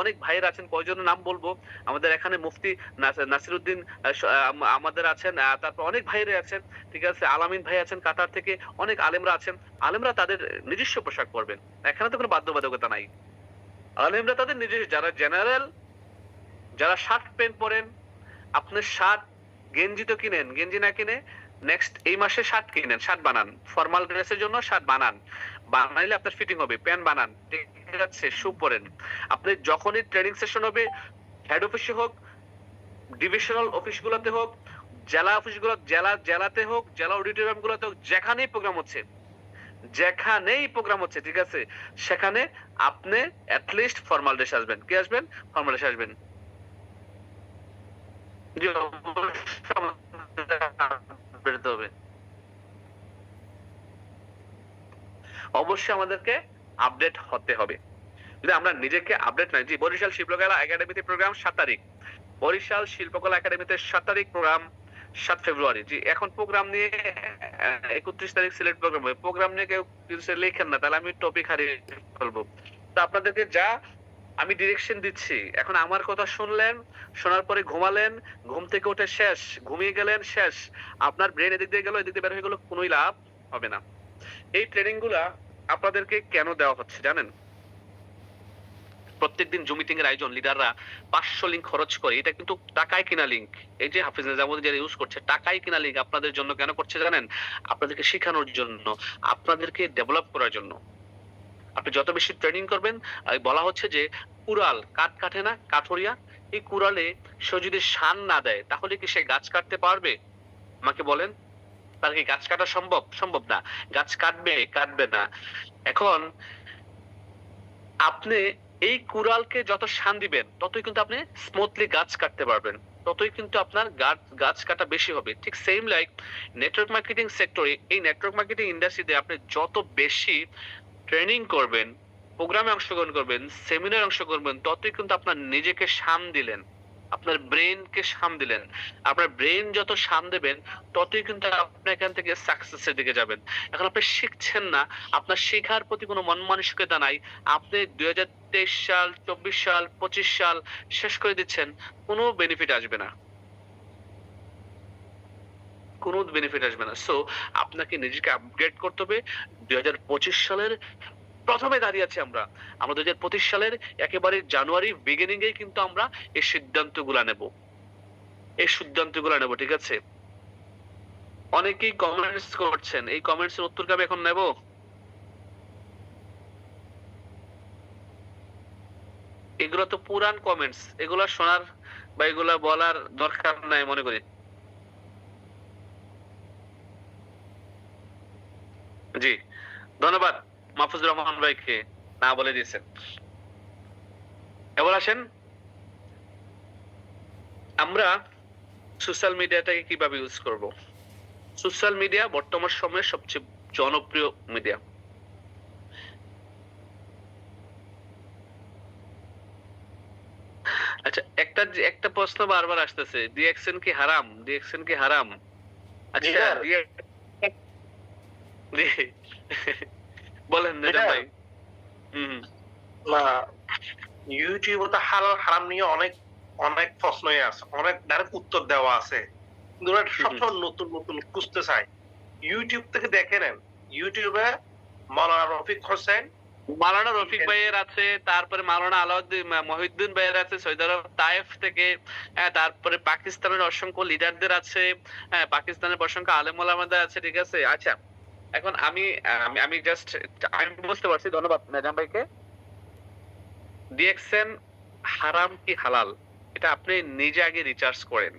অনেক ভাইয়েরা আছেন, কয়জনের নাম বলবো। আমাদের এখানে মুফতি নাসিরউদ্দিন আমাদের আছেন, তারপর অনেক ভাইয়েরা আছেন, ঠিক আছে? আলামিন ভাই আছেন কাতার থেকে, অনেক আলেমরা আছেন। আলেমরা তাদের নিজস্ব পোশাক পরবেন। এখানে তো কোনো বাধ্যবাধকতা নাই। আলেমরা তাদের নিজস্ব, যারা জেনারেল, যারা শার্ট প্যান্ট পরেন, আপনার শার্ট গেঞ্জি তো কিনেন, গেঞ্জি না কিনে নেক্সট এই মাসে শার্ট কিনেন, শার্ট বানান। ফরমাল ড্রেসের জন্য শার্ট বানান। বানাইলে আপনার ফিটিং হবে, প্যান্ট বানান, ঠিক আছে? শু পরেন। আপনি যখনই ট্রেনিং সেশন হবে, হেড অফিসে হোক, ডিভিশনাল অফিসগুলোতে হোক, জেলা অফিসগুলো, জেলাতে হোক, জেলা অডিটোরিয়াম গুলোতে হোক, যেখানেই প্রোগ্রাম হচ্ছে, ঠিক আছে? সেখানে আপনি এটলিস্ট ফরমাল ড্রেস আসবেন। কি আসবেন? ফরমাল ড্রেস আসবেন। জি, অবশ্যই বেরোতে হবে। অবশ্যই আমাদেরকে আপডেট হতে হবে। যদি আমরা নিজেকে আপডেট নাই, জি, বরিশাল শিল্পকলা একাডেমিতে প্রোগ্রাম 7 তারিখ। বরিশাল শিল্পকলা একাডেমিতে 7 তারিখ প্রোগ্রাম, 7 ফেব্রুয়ারি। জি, এখন প্রোগ্রাম নিয়ে 31 তারিখ সিলেট প্রোগ্রাম হবে। প্রোগ্রাম নিয়ে কেউ কিছু লেখেন না, তাহলে আমি টপিক হারিয়ে ফেলবো। তো আপনাদেরকে যা আমি ডিরেকশন দিচ্ছি, এখন আমার কথা শুনলেন, শোনার পরে ঘুমালেন, ঘুম থেকে উঠে শেষ, ঘুমিয়ে গেলেন, শেষ। আপনার ব্রেন এদিক দিয়ে গেল, এদিক দিয়ে বের হয়ে গেল, কোনোই লাভ হবে না। এই ট্রেনিং গুলা আপনাদেরকে কেন দেওয়া হচ্ছে জানেন? প্রত্যেকদিন জুম মিটিং এর আয়োজন, লিডাররা 500 লিংক খরচ করে। এটা কিন্তু টাকায় কিনা লিংক। এই যে হাফিজ নিজামুদ্দিন যারা ইউজ করছে, টাকায় কিনা লিংক আপনাদের জন্য কেন করছে জানেন? আপনাদেরকে শেখানোর জন্য, আপনাদেরকে ডেভেলপ করার জন্য। আপনি যত বেশি ট্রেনিং করবেন, বলা হচ্ছে যে কুড়াল কাঠ কাটে না, কাঠুরিয়া, এই কুড়ালে সে যদি শান না দেয় তাহলে কি সে গাছ কাটতে পারবে? আমাকে বলেন, তার কি গাছ কাটা সম্ভব? সম্ভব না। গাছ কাটবে না। এখন আপনি এই কুড়ালকে যত শান দিবেন ততই কিন্তু আপনি স্মুথলি গাছ কাটতে পারবেন, ততই কিন্তু আপনার গাছ কাটা বেশি হবে। ঠিক সেম লাইক নেটওয়ার্ক মার্কেটিং সেক্টরে, এই নেটওয়ার্ক মার্কেটিং ইন্ডাস্ট্রিতে আপনি যত বেশি ট্রেনিং করবেন, প্রোগ্রামে অংশগ্রহণ করবেন, সেমিনারে অংশগ্রহণ করবেন, ততই কিন্তু আপনার নিজেকে সাম দিলেন, আপনার ব্রেনকে সাম দিলেন। আপনার ব্রেন যত সাম দেবেন ততই কিন্তু আপনি এখান থেকে সাকসেসের দিকে যাবেন। এখন আপনি শিখছেন না, আপনার শেখার প্রতি কোনো মন মানসিকতা নাই, আপনি 2023 সাল, 24 সাল, 25 সাল শেষ করে দিচ্ছেন, কোনো বেনিফিট আসবে না, কোনো বেনিফিট আসবে না। সো আপনাকে নিজেকে আপগ্রেড করতে হবে। 2025 সালের প্রথমে দাঁড়িয়ে আছি আমরা। আমরা 2025 সালের একেবারে জানুয়ারি বিগিনিং এই কিন্তু আমরা এই সিদ্ধান্তগুলা নেব। ঠিক আছে? অনেকেই কমেন্টস করছেন। এই কমেন্টস এর উত্তর কি আমি এখন নেব? এগুলো তো পুরান কমেন্টস। এগুলা শোনার বা এগুলা বলার দরকার নাই মনে করি। জি, ধন্যবাদ। মাহফুজুর রহমান ভাইকে না বলে দিয়েছেন। এবার আসেন আমরা সোশ্যাল মিডিয়াটাকে কিভাবে ইউজ করব। সোশ্যাল মিডিয়া বর্তমান সময়ের সবচেয়ে জনপ্রিয় মিডিয়া। আচ্ছা, একটা প্রশ্ন বারবার আসতেছে, রিঅ্যাকশন কি হারাম? রিঅ্যাকশন কি হারাম? আচ্ছা, বলেন নিজাম ভাই। না, ইউটিউবে তো হালাল হারাম নিয়ে অনেক অনেক প্রশ্নই আছে, অনেক ডাইরেক্ট উত্তর দেওয়া আছে, কিন্তু ওরা সবসময় নতুন নতুন খুঁজতে চায়। ইউটিউব থেকে দেখে নেন, ইউটিউবে মাওলানা রফিক হোসেন, মাওলানা রফিক ভাইয়ের আছে, তারপরে মাওলানা আলাউদ্দিন মহিউদ্দিন ভাইয়ের আছে সৌদি আরব তায়েফ থেকে, তারপরে পাকিস্তানের অসংখ্য লিডারদের আছে, পাকিস্তানের অসংখ্য আলেম ওলামাদের আছে, ঠিক আছে। আচ্ছা, এখন আমি আমি আমি জাস্ট আমি বুঝতে পারছি, ধন্যবাদ নিজাম ভাইকে। ডিএক্সএন হারাম কি হালাল, এটা আপনি নিজে আগে রিসার্চ করেন।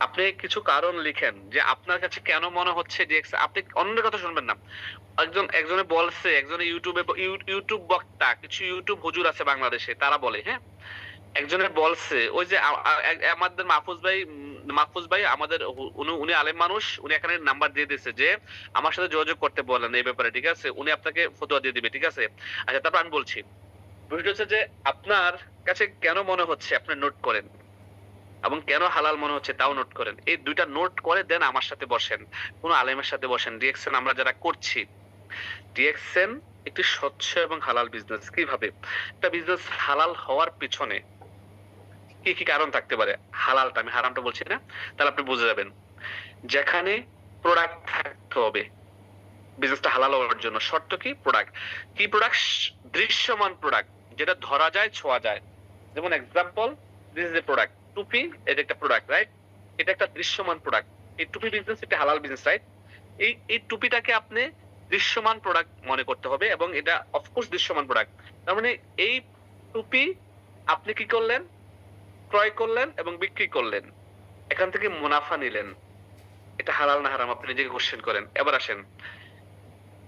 আপনি কিছু কারণ লিখেন যে আপনার কাছে কেন মনে হচ্ছে ডিএক্স। আপনি অন্যের কথা শুনবেন না। একজনে বলছে, একজনে ইউটিউব বক্তা, কিছু ইউটিউব হুজুর আছে বাংলাদেশে, তারা বলে, হ্যাঁ, একজনের বলছে, ওই যে আমাদের মাহফুজ ভাই আমাদের উনি আলেম মানুষ, উনি এখানে নাম্বার দিয়ে দিয়েছে যে আমার সাথে যোগাযোগ করতে বলেন এই ব্যাপারে, ঠিক আছে। উনি আপনাকে ফতোয়া দিয়ে দিবে, ঠিক আছে। আচ্ছা, তারপর আমি বলছি, বিষয়টা হচ্ছে যে আপনার কাছে কেন মনে হচ্ছে আপনি নোট করেন, এবং কেন হালাল মনে হচ্ছে তাও নোট করেন। এই দুইটা নোট করে দেন আমার সাথে বসেন, কোন আলেমের সাথে বসেন। ডিএক্সএন আমরা যারা করছি, ডিএক্সএন একটি স্বচ্ছ এবং হালাল বিজনেস। কিভাবে একটা বিজনেস হালাল হওয়ার পিছনে কি কি কারণ থাকতে পারে, হালালটা, আমি হারামটা বলছি না, তাহলে আপনি বুঝে যাবেন। যেখানে প্রোডাক্ট থাকতে হবে বিজনেসটা হালাল হওয়ার জন্য, শর্ত কি? প্রোডাক্ট। কি প্রোডাক্ট? দৃশ্যমান প্রোডাক্ট, যেটা ধরা যায়, ছোঁয়া যায়। যেমন example, this is a product, টুপি, এটা একটা প্রোডাক্ট, রাইট? এটা একটা দৃশ্যমান প্রোডাক্ট। এই টুপি বিজনেস একটা হালাল বিজনেস, রাইট? এই টুপিটাকে আপনি দৃশ্যমান প্রোডাক্ট মনে করতে হবে, এবং এটা অফকোর্স দৃশ্যমান প্রোডাক্ট। তার মানে এই টুপি আপনি কি করলেন? ক্রয় করলেন এবং বিক্রি করলেন, এখান থেকে মুনাফা নিলেন। এটা হালাল না হারাম? আপনি নিজেকে কোশ্চেন করেন। এবার আসেন,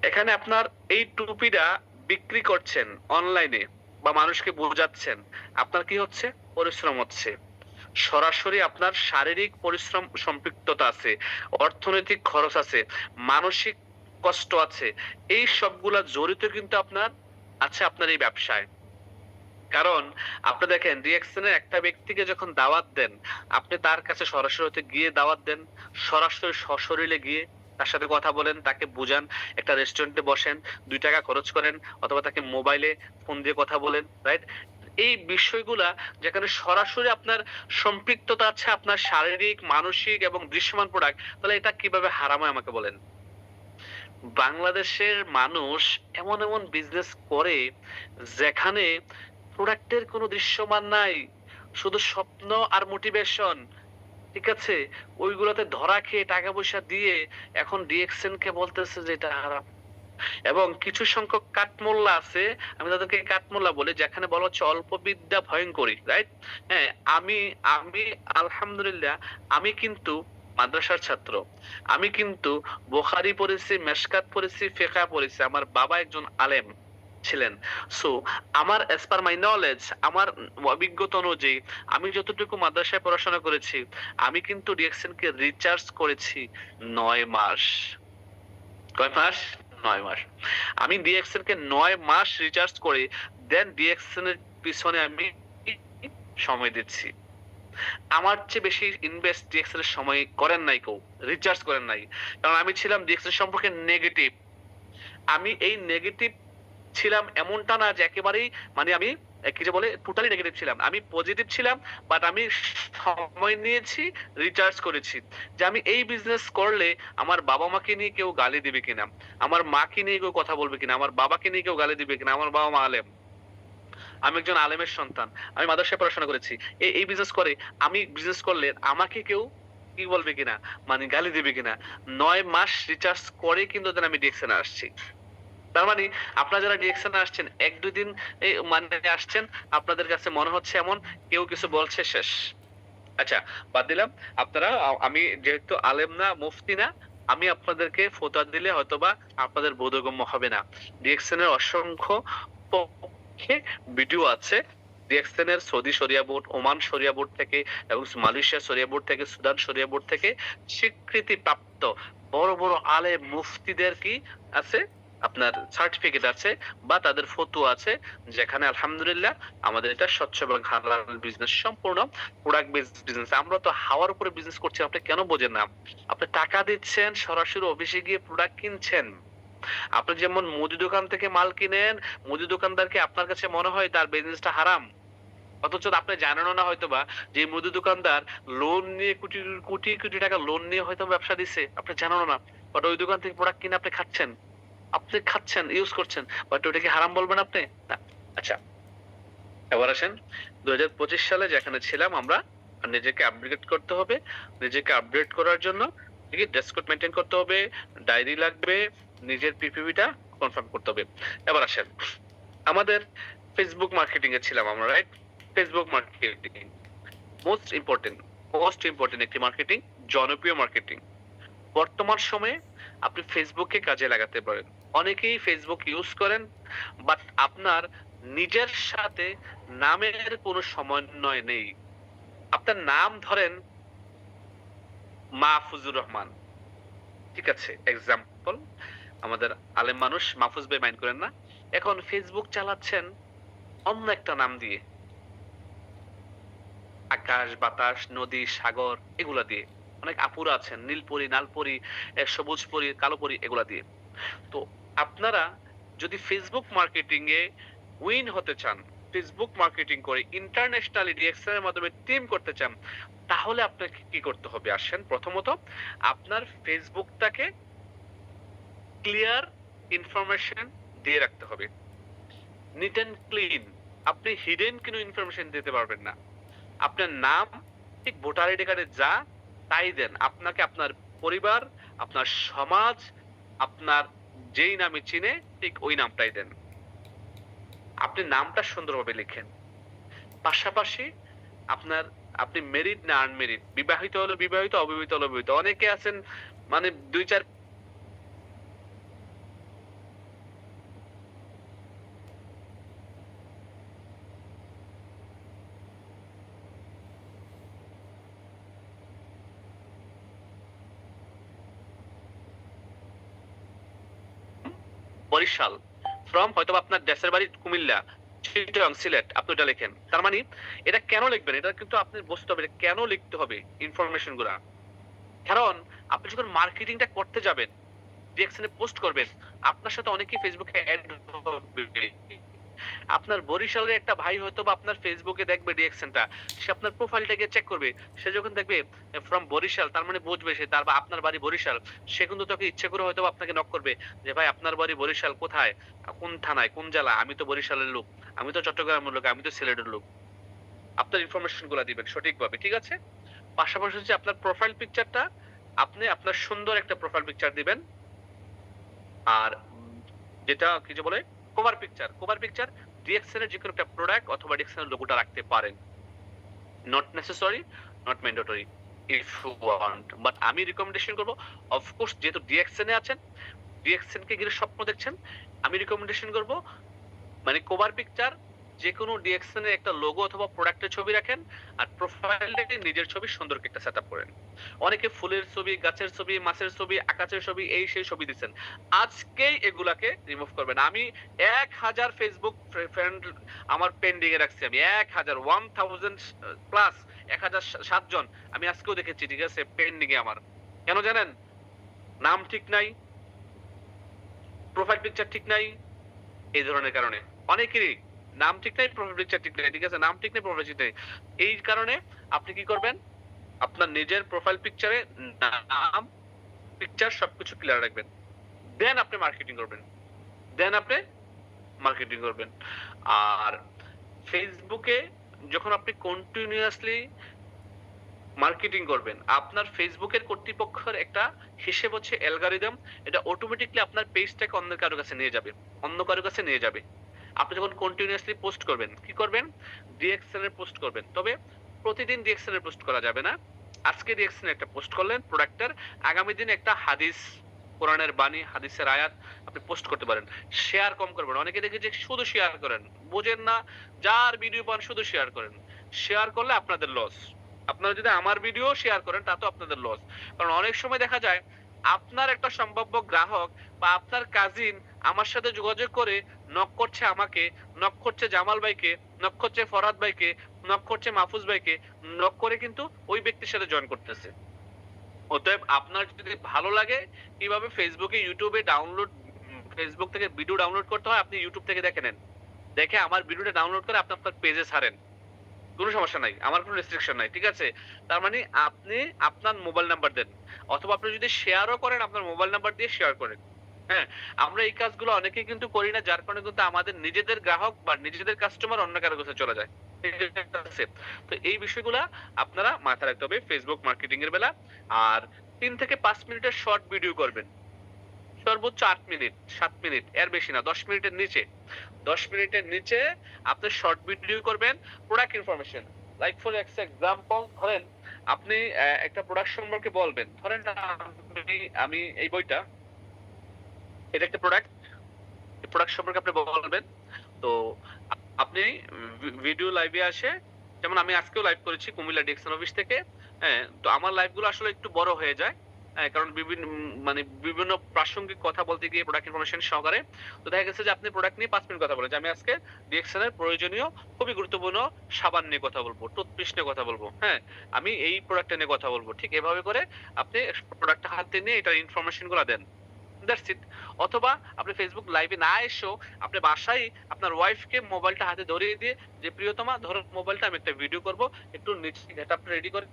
এখানে আপনার এই টুপিটা বিক্রি করছেন অনলাইনে বা মানুষকে বোঝাচ্ছেন, আপনার কি হচ্ছে? পরিশ্রম হচ্ছে। সরাসরি আপনার শারীরিক পরিশ্রম সম্পৃক্ততা আছে, অর্থনৈতিক খরচ আছে, মানসিক কষ্ট আছে। এই সবগুলা জড়িত কিন্তু আপনার আছে আপনার এই ব্যবসায়। কারণ আপনি দেখেন, রিঅ্যাকশনের একটা ব্যক্তিকে যখন দাওয়াত দেন, আপনি তার কাছে সরাসরি গিয়ে দাওয়াত দেন, সরাসরি সশরীরে গিয়ে তার সাথে কথা বলেন, তাকে বুঝান, একটা রেস্টুরেন্টে বসেন, 2 টাকা খরচ করেন, অথবা তাকে মোবাইলে ফোন দিয়ে কথা বলেন, রাইট? এই বিষয়গুলা যেখানে সরাসরি আপনার সম্পৃক্ততা আছে, আপনার শারীরিক, মানসিক এবং দৃশ্যমান প্রোডাক্ট, তাহলে এটা কিভাবে হারাম হয় আমাকে বলেন। বাংলাদেশের মানুষ এমন এমন বিজনেস করে যেখানে প্রোডাক্টের কোনো দৃশ্যমান নাই, শুধু স্বপ্ন আর মোটিভেশন, ঠিক আছে। ওইগুলোতে ধরা খেয়ে টাকা পয়সা দিয়ে এখন ডিএক্সএন কে বলতেছে যে এটা হারাম। এবং কিছু সংখ্যক কাঠমোল্লা আছে, আমি তাদেরকে কাঠমোল্লা বলি, যেখানে বলা হচ্ছে অল্প বিদ্যা ভয়ঙ্করী, রাইট? হ্যাঁ, আমি আমি আলহামদুলিল্লাহ, আমি কিন্তু মাদ্রাসার ছাত্র, আমি কিন্তু বুখারী পড়েছি, মেশকাত পড়েছি, ফিকহ পড়েছি। আমার বাবা একজন আলেম ছিলেন। সো আমার অ্যাজ পার মাই নলেজ, আমার অভিজ্ঞতা অনুযায়ী আমি যতটুকু মাদ্রাসায় পড়াশোনা করেছি, আমি কিন্তু ডিএক্সএন কে রিচার্জ করেছি 9 মাস। কয় মাস? 9 মাস। আমি ডিএক্সএন কে 9 মাস রিচার্জ করে দেন ডিএক্সএন এর পিছনে আমি সময় দিচ্ছি। আমার চেয়ে বেশি ইনভেস্ট ডিএক্সএন এর সময় করেন নাই কেউ, রিচার্জ করেন নাই। কারণ আমি ছিলাম ডিএক্সএন সম্পর্কে নেগেটিভ। আমি এই নেগেটিভ ছিলাম এমনটা না যে একেবারেই, মানে আমি কি যে বলে টোটালি নেগেটিভ ছিলাম। আমি পজিটিভ ছিলাম, বাট আমি সময় নিয়েছি, রিচার্জ করেছি যে আমি এই বিজনেস করলে আমার বাবা মাকে নিয়ে কেউ গালি দিবে কিনা, আমার মাকে নিয়ে কেউ কথা বলবে কিনা, আমার বাবাকে নিয়ে কেউ গালি দিবে কিনা। আমার বাবা মা আলেম, আমি একজন আলেমের সন্তান, আমি মাদ্রাসায় পড়াশোনা করেছি। এই বিজনেস করে, আমি বিজনেস করলে আমাকে কেউ কি বলবে কিনা, মানে গালি দিবে কিনা। 9 মাস রিচার্জ করে কিন্তু দেন আমি ডিএক্সএন আসছি। তার মানে আপনারা যারা ডিরেকশনে আসছেন, 1-2 দিন মানে আসছেন, আপনাদের কাছে মনে হচ্ছে এমন কেউ কিছু বলছে, শেষ। আচ্ছা, বাদ দিলাম। আপনারা আমি যেহেতু আলেম না, মুফতি না, আমি আপনাদেরকে ফতোয়া দিলে হয়তোবা আপনাদের বোধগম্য হবে না। ডিএক্সএন এর অসংখ্য পক্ষে ভিডিও আছে। ডিএক্সএন এর সৌদি শরিয়া বোর্ড, ওমান শরিয়া বোর্ড থেকে এবং মালয়েশিয়া শরিয়া বোর্ড থেকে, সুদান শরিয়া বোর্ড থেকে স্বীকৃতিপ্রাপ্ত বড়, বড় আলেম মুফতিদের কি আছে? আপনার সার্টিফিকেট আছে বা তাদের ফতোয়া আছে, যেখানে আলহামদুলিল্লাহ আমাদের এটা স্বচ্ছ এবং হালাল বিজনেস, সম্পূর্ণ প্রোডাক্ট বেসড বিজনেস। আমরা তো হাওয়ার উপরে বিজনেস করছি, আপনি কেন বোঝেন না? আপনি টাকা দিচ্ছেন, সরাসরি অফিসে গিয়ে প্রোডাক্ট কিনছেন। আপনি যেমন মুদি দোকান থেকে মাল কিনেন, মুদি দোকানদারকে আপনার কাছে মনে হয় তার বিজনেসটা হারাম। অথচ আপনি জানেনও না হয়তোবা যে এই মুদি দোকানদার লোন নিয়ে কোটি, কোটি, কোটি টাকা লোন নিয়ে হয়তো ব্যবসা দিচ্ছে। আপনি জানেনও না। বাট ওই দোকান থেকে প্রোডাক্ট কিনে আপনি খাচ্ছেন। আপনি খাচ্ছেন, ইউজ করছেন। বাট ওটা কি হারাম বলবেন আপনি? না। আচ্ছা, এবার আসেন ২০২৫ সালে যেখানে ছিলাম আমরা, নিজেকে আপগ্রেড করতে হবে। নিজেকে আপগ্রেড করার জন্য কি ড্রেস কোড মেইনটেইন করতে হবে, ডায়েরি লাগবে, নিজের পিপিভিটা কনফার্ম করতে হবে। এবার আসেন, আমাদের ফেসবুক মার্কেটিং এ ছিলাম আমরা, right? Facebook marketing most important একটি মার্কেটিং, জনপ্রিয় মার্কেটিং। বর্তমান সময়ে আপনি ফেসবুককে কাজে লাগাতে পারেন। অনেকেই ফেসবুক ইউজ করেন, বাট আপনার নিজের সাথে নামের কোনো সমন্বয় নেই। আপনার নাম ধরেন মাহফুজুর রহমান, ঠিক আছে? এক্সাম্পল, আমাদের আলেম মানুষ মাহফুজ ভাই মাইন্ড করেন না। এখন ফেসবুক চালাচ্ছেন অন্য একটা নাম দিয়ে, আকাশ, বাতাস, নদী, সাগর এগুলা দিয়ে। অনেক আপুরা আছেন নীলপরি, নালপরি, সবুজ পরি, কালো পরি এগুলা দিয়ে। তো আপনারা যদি ফেসবুক মার্কেটিং এ উইন হতে চান, ফেসবুক মার্কেটিং করে ইন্টারন্যাশনালি ডিএক্সএন এর মাধ্যমে টিম করতে চান, তাহলে আপনাকে কি করতে হবে? আসেন, প্রথমত আপনার ফেসবুকটাকে ক্লিয়ার ইনফরমেশন দিয়ে রাখতে হবে, নিট এন্ড ক্লিন। আপনি হিডেন কোনো ইনফরমেশন দিতে পারবেন না। আপনার নাম ঠিক ভোটার আইডি কার্ডে যা তাই দেন। আপনাকে আপনার পরিবার, আপনার সমাজ, আপনার যেই নামে চিনে ঠিক ওই নামটাই দেন। আপনি নামটা সুন্দরভাবে লিখেন। পাশাপাশি আপনি মেরিড না আনমেরিড, বিবাহিত হলে বিবাহিত, অবিবাহিত হলে অবিবাহিত। অনেকে আছেন মানে ২-৪ বরিশাল, ফ্রম হয়তোবা আপনার দেশের বাড়ি কুমিল্লা, চিটাগাং, সিলেট, আপনি ওটা লেখেন। তার মানে এটা কেন লিখবেন? এটা কিন্তু আপনি বুঝতে হবে এটা কেন লিখতে হবে ইনফরমেশন গুলা। কারণ আপনি যখন মার্কেটিংটা করতে যাবেন, ডিএক্সএন এ পোস্ট করবেন, আপনার সাথে অনেকেই ফেসবুকে এড হবে। আপনার বরিশালের একটা ভাই হয়তোবা আপনার ফেসবুকে দেখবে ডিএক্সএনটা, সে আপনার প্রোফাইলটাকে চেক করবে। সে যখন দেখবে ফ্রম বরিশাল, তার মানে বুঝবে সে তার বা আপনার বাড়ি বরিশাল। সে কিন্তু তোকে ইচ্ছে করে হয়তোবা আপনাকে নক করবে যে ভাই আপনার বাড়ি বরিশাল কোথায়? কোন থানায়? কোন জেলা? আমি তো বরিশালের লোক, আমি তো চট্টগ্রামের লোক, আমি তো সিলেটের লোক। আপনার ইনফরমেশন গুলা দিবেন সঠিকভাবে, ঠিক আছে? পাশাপাশি হচ্ছে আপনার প্রোফাইল পিকচারটা, আপনি আপনার সুন্দর একটা প্রোফাইল পিকচার দিবেন। আর যেটা কি যে বলে কভার পিকচার ডিএক্সএন এর যেকোনো একটা প্রোডাক্ট অথবা ডিএক্সএন এর লোগোটা রাখতে পারেন। Not necessary, not mandatory, if you want. But আমি রিকমেন্ডেশন করব, অফকোর্স যেহেতু ডিএক্সএন এ আছেন, ডিএক্সএন কে ঘিরে স্বপ্ন দেখছেন, আমি রিকমেন্ডেশন করব মানে কভার পিকচার যেকোনো ডিএক্সএন এর একটা লোগো অথবা প্রোডাক্টের ছবি রাখেন, আর প্রোফাইলে নিজের ছবি সুন্দর একটা সেটআপ করেন। অনেকে ফুলের ছবি, গাছের ছবি, মাছের ছবি, আকাশের ছবি, এই সেই ছবি দিচ্ছেন। আজকেই এগুলাকে রিমুভ করবেন। আমি ১,০০০ ফেসবুক ফ্রেন্ড আমার পেন্ডিং এ রাখছি। আমি ১,০০০ প্লাস ১,০০৭ জন আমি আজকেও দেখেছি, ঠিক আছে? পেন্ডিং এ আমার। কেন জানেন? নাম ঠিক নাই, প্রোফাইল পিকচার ঠিক নাই, এই ধরনের কারণে। অনেকেরই নাম ঠিক নাই, প্রোফাইল পিকচার ঠিক নাই, ঠিক আছে? নাম ঠিক নাই, প্রোফাইল ঠিক নাই। এই কারণে আপনি কি করবেন? আপনার নিজের প্রোফাইল পিকচারে নাম, পিকচার সবকিছু ক্লিয়ার রাখবেন। দেন আপনি মার্কেটিং করবেন। আর ফেসবুকে যখন আপনি কন্টিনিউয়াসলি মার্কেটিং করবেন, আপনার ফেসবুকের কর্তৃপক্ষের একটা হিসেব হচ্ছে অ্যালগরিদম। এটা অটোমেটিক্যালি আপনার পেজটাকে অন্য কারো কাছে নিয়ে যাবে। আপনি যখন কন্টিনিউয়াসলি পোস্ট করবেন, কি করবেন? ডিএক্সএন এর পোস্ট করবেন। তবে প্রতিদিন ডিএক্সএন এর পোস্ট করা যাবে না। আজকে রিঅ্যাকশন একটা পোস্ট করলেন প্রোডাক্টের, আগামী দিনে একটা হাদিস, কোরআনের বাণী, হাদিসের আয়াত আপনি পোস্ট করতে পারেন। শেয়ার কম করবেন। অনেকে দেখি যে শুধু শেয়ার করেন। বোঝেন না, যার ভিডিও পান শুধু শেয়ার করেন। শেয়ার করলে আপনাদের লস। আপনারা যদি আমার ভিডিও শেয়ার করেন তাতেও আপনাদের লস। কারণ অনেক সময় দেখা যায় আপনার একটা সম্ভাব্য গ্রাহক বা আপনার কাজিন আমার সাথে যোগাযোগ করে নক করছে আমাকে, নক করছে জামাল ভাইকে, নক করছে ফরহাদ ভাইকে, নক করছে মাহফুজ ভাইকে, নক করে কিন্তু ওই ব্যক্তির সাথে জয়েন করতেছে। অতএব আপনার যদি ভালো লাগে কিভাবে ফেসবুকে, ইউটিউবে ডাউনলোড, ফেসবুক থেকে ভিডিও ডাউনলোড করতে হয় আপনি ইউটিউব থেকে দেখে নেন। দেখে আমার ভিডিওটা ডাউনলোড করে আপনি আপনার পেজে ছাড়েন। কোন সমস্যা নাই। আমার কোন রেস্ট্রিকশন নাই। ঠিক আছে? তার মানে আপনি আপনার মোবাইল নাম্বার দেন। অথবা আপনি যদি শেয়ারও করেন আপনার মোবাইল নাম্বার দিয়ে শেয়ার করেন। হ্যাঁ? আমরা এই কাজগুলো অনেকেই কিন্তু করি না, যার কারণে কিন্তু আমাদের নিজেদের গ্রাহক বা নিজেদের কাস্টমার অন্য কারো কাছে চলে যায়। ঠিক আছে? তো এই বিষয়গুলা আপনারা মাথায় রাখতে হবে ফেসবুক মার্কেটিং এর বেলা। আর ৩ থেকে ৫ মিনিটের শর্ট ভিডিও করবেন। সর্বোচ্চ ৮ মিনিট, ৭ মিনিট, এর বেশি না। ১০ মিনিটের নিচে। ১০ মিনিটের নিচে আপনি শর্ট ভিডিও করবেন product information. Like for example ধরেন আপনি একটা প্রোডাক্ট সম্পর্কে বলবেন। ধরেন আমি এই বইটা, এটা একটা প্রোডাক্ট। এই প্রোডাক্ট সম্পর্কে আপনি বলবেন। তো আপনি ভিডিও লাইভে আসে, যেমন আমি আজকেও লাইভ করেছি কুমিল্লা ডিএকশন অফিস থেকে। হ্যাঁ? তো আমার লাইভ গুলো আসলে একটু বড় হয়ে যায়। হ্যাঁ? কারণ মানে বিভিন্ন প্রাসঙ্গিক কথা বলতে গিয়ে প্রোডাক্ট ইনফরমেশন সহকারে। তো দেখা গেছে যে আপনি প্রোডাক্ট নিয়ে ৫ মিনিট কথা বলেন। যে আমি আজকে ডিএকশন এর প্রয়োজনীয় খুবই গুরুত্বপূর্ণ সাবান নিয়ে কথা বলব, টুথপেস্ট নিয়ে কথা বলব। হ্যাঁ? আমি এই প্রোডাক্টটা নিয়ে কথা বলব। ঠিক এভাবে করে আপনি প্রোডাক্টটা হাতে নিয়ে এটার ইনফরমেশন গুলা দেন। That's it. অথবা আপনি Facebook লাইভে না এসেও আপনি বাসায় আপনার ওয়াইফকে মোবাইলটা হাতে ধরিয়ে দিয়ে যে, "প্রিয়তমা ধরো মোবাইলটা, আমি একটা ভিডিও করব। একটু নিচে গেটআপটা রেডি করে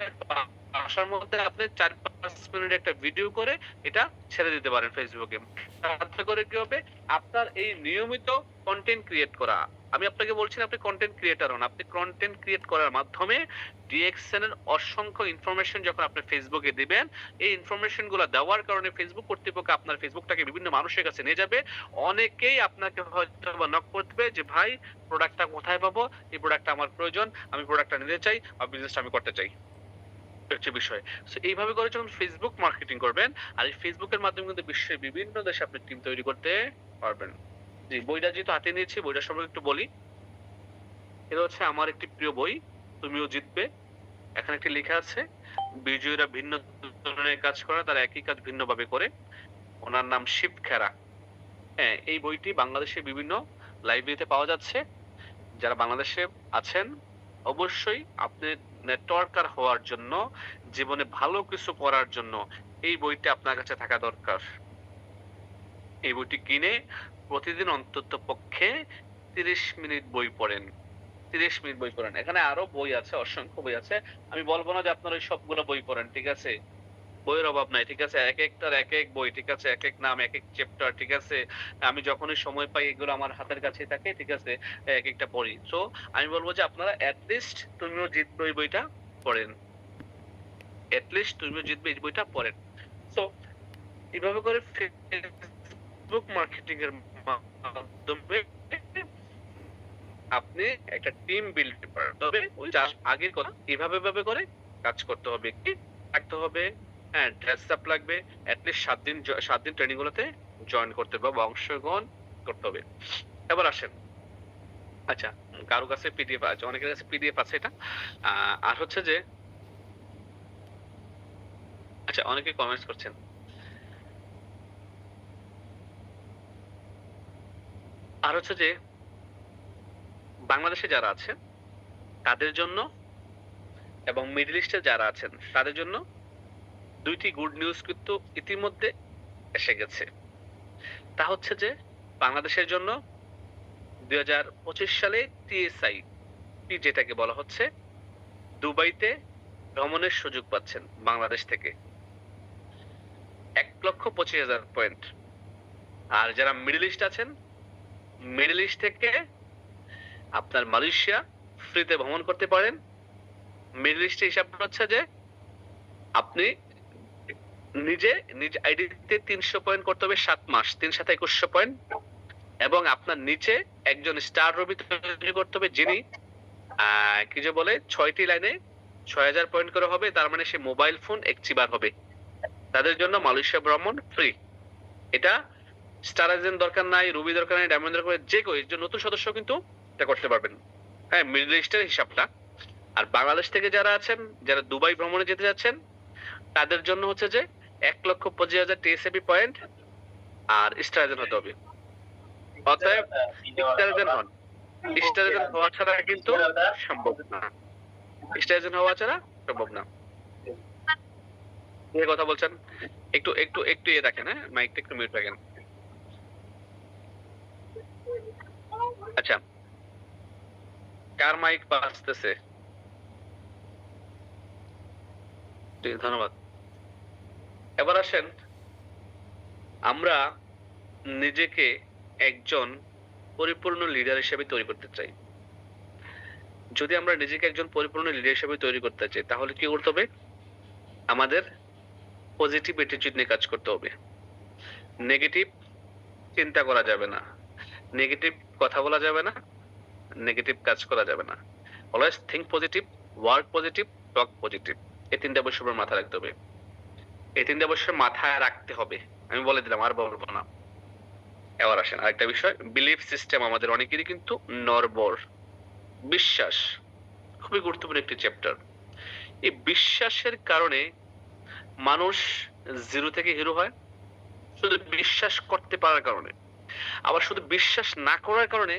বাসার মধ্যে আপনি ৪-৫ মিনিট একটা ভিডিও করে এটা ছেড়ে দিতে পারেন Facebook এ।" তাতে করে কি হবে? আপনার এই নিয়মিত কনটেন্ট ক্রিয়েট করা। আমি আপনাকে বলছি না আপনি কনটেন্ট ক্রিয়েটর হন। আপনি কনটেন্ট ক্রিয়েট করার মাধ্যমে ডিএক্সএন এর অসংখ্য ইনফরমেশন যখন আপনি Facebook এ দিবেন, এই ইনফরমেশন গুলা দেওয়ার কারণে ফেসবুক কর্তৃপক্ষ আপনার ফেসবুকটাকে বিভিন্ন মানুষের কাছে নিয়ে যাবে। অনেকেই আপনাকে হয়তোবা নক করবে যে, "ভাই প্রোডাক্টটা কোথায় পাবো? এই প্রোডাক্টটা আমার প্রয়োজন। আমি প্রোডাক্টটা নিতে চাই বা বিজনেসটা আমি করতে চাই।" এটা হচ্ছে বিষয়। সো এইভাবে করে যখন ফেসবুক মার্কেটিং করবেন, আর এই ফেসবুকের মাধ্যমে কিন্তু বিশ্বের বিভিন্ন দেশে আপনি টিম তৈরি করতে পারবেন। জি, বইটা যেহেতু হাতে নিয়েছি বইটার সম্পর্কে একটু বলি। এটা হচ্ছে আমার একটি প্রিয় বই, তুমিও জিতবে। এখানে একটি লেখা আছে, বিজয়ীরা ভিন্ন ধরনের কাজ করে, তারা একই কাজ ভিন্নভাবে করে। ওনার নাম শিব খেরা। হ্যাঁ, এই বইটি বাংলাদেশের বিভিন্ন লাইব্রেরিতে পাওয়া যাচ্ছে। যারা বাংলাদেশে আছেন অবশ্যই আপনি নেটওয়ার্কার হওয়ার জন্য, জীবনে ভালো কিছু করার জন্য এই বইটি আপনার কাছে থাকা দরকার। এই বইটি কিনে প্রতিদিন অন্তত পক্ষে ৩০ মিনিট বই পড়েন। ৩০ মিনিট বই পড়েন। এখানে আরো বই আছে, অসংখ্য বই আছে। আমি বলব না যে আপনারা ওই সবগুলো বই পড়েন। ঠিক আছে? বইয়ের অভাব নাই। ঠিক আছে? একেকটার একেক বই। ঠিক আছে? একেক নাম, একেক চ্যাপ্টার। ঠিক আছে? আমি যখনই সময় পাই এগুলো আমার হাতের কাছেই থাকে। ঠিক আছে? একেকটা পড়ি। সো আমি বলব যে আপনারা এট লিস্ট তুমিও জিতবে এই বইটা পড়েন। এট লিস্ট তুমিও জিতবে এই বইটা পড়েন। সো এভাবে করে ফেসবুক মার্কেটিং এর মাধ্যমে আপনি একটা টিম বিল্ড করেন। তবে ওই আগের কথা এভাবে করে কাজ করতে হবে। কি রাখতে হবে? হ্যাঁ, ড্রেস আপ লাগবে। এট লিস্ট ৭ দিন ট্রেনিং গুলোতে জয়েন করতে হবে বা অংশগ্রহণ করতে হবে। এবার আসেন। আচ্ছা, কারো কাছে পিডিএফ আছে, অনেকের কাছে পিডিএফ আছে এটা। আর হচ্ছে যে আচ্ছা, অনেকে কমেন্টস করছেন। আর হচ্ছে যে বাংলাদেশে যারা আছেন তাদের জন্য এবং মিডল ইস্টে যারা আছেন তাদের জন্য ২ টি গুড নিউজ কিন্তু ইতিমধ্যে এসে গেছে। তা হচ্ছে যে বাংলাদেশের জন্য ২০২৫ সালে টিএসআই যেটাকে বলা হচ্ছে, দুবাইতে ভ্রমণের সুযোগ পাচ্ছেন বাংলাদেশ থেকে ১,২৫,০০০ পয়েন্ট। আর যারা মিডল ইস্ট আছেন, মিডল ইস্ট থেকে আপনার মালয়েশিয়া ফ্রিতে ভ্রমণ করতে পারেন। মিডল ইস্টে হিসাব হচ্ছে যে আপনি নিজ আইডিতে ৩০০ পয়েন্ট করতে হবে ৭ মাস। ৩ ৭ ২১০০ পয়েন্ট। এবং আপনার নিচে একজন স্টার রবি তৈরি করতে হবে যিনি কি যে বলে ৬ টি লাইনে ৬,০০০ পয়েন্ট করে হবে, তার মানে সে মোবাইল ফোন একচিবার হবে। তাদের জন্য মালয়েশিয়া ভ্রমণ ফ্রি। এটা স্টার এজেন্ট দরকার নাই, রুবি দরকার নাই, ডায়মন্ড দরকার নাই, যে কেউ একজন নতুন সদস্য কিন্তু এটা করতে পারবেন। হ্যাঁ, মিডল ইস্টের হিসাবটা। আর বাংলাদেশ থেকে যারা আছেন, যারা দুবাই ভ্রমণে যেতে যাচ্ছেন, তাদের জন্য হচ্ছে যে ১,২৫,০০০ টিএসএবি পয়েন্ট আর স্টার এজেন্ট হতে হবে। অতএব স্টার এজেন্ট হন। স্টার এজেন্ট হওয়া ছাড়া কিন্তু সম্ভব না। স্টার এজেন্ট হওয়া ছাড়া সম্ভব না। কে কথা বলছেন? একটু একটু একটু ইয়ে রাখেন, হ্যাঁ? মাইকটা একটু মিউট রাখেন। আচ্ছা, কার মাইক বাজতেছে? জি, ধন্যবাদ। এবার আসেন, আমরা নিজেকে একজন পরিপূর্ণ লিডার হিসেবে তৈরি করতে চাই। যদি আমরা নিজেকে একজন পরিপূর্ণ লিডার হিসেবে তৈরি করতে চাই, তাহলে কি করতে হবে? আমাদের পজিটিভ অ্যাটিটিউড নিয়ে কাজ করতে হবে। নেগেটিভ চিন্তা করা যাবে না। নেগেটিভ কথা বলা যাবে না। নেগেটিভ কাজ করা যাবে না। Always think positive, work positive, talk positive. এই ৩ টা বিষয় মাথায় রাখতে হবে। এই ৩ টা বিষয় মাথায় রাখতে হবে। আমি বলে দিলাম, আর বলবো না। এবার আসেন আরেকটা বিষয়, বিলিফ সিস্টেম আমাদের অনেকেরই কিন্তু নড়বড়। বিশ্বাস খুবই গুরুত্বপূর্ণ একটি চ্যাপ্টার। এই বিশ্বাসের কারণে মানুষ জিরো থেকে হিরো হয়, শুধু বিশ্বাস করতে পারার কারণে। আবার শুধু বিশ্বাস না করার কারণে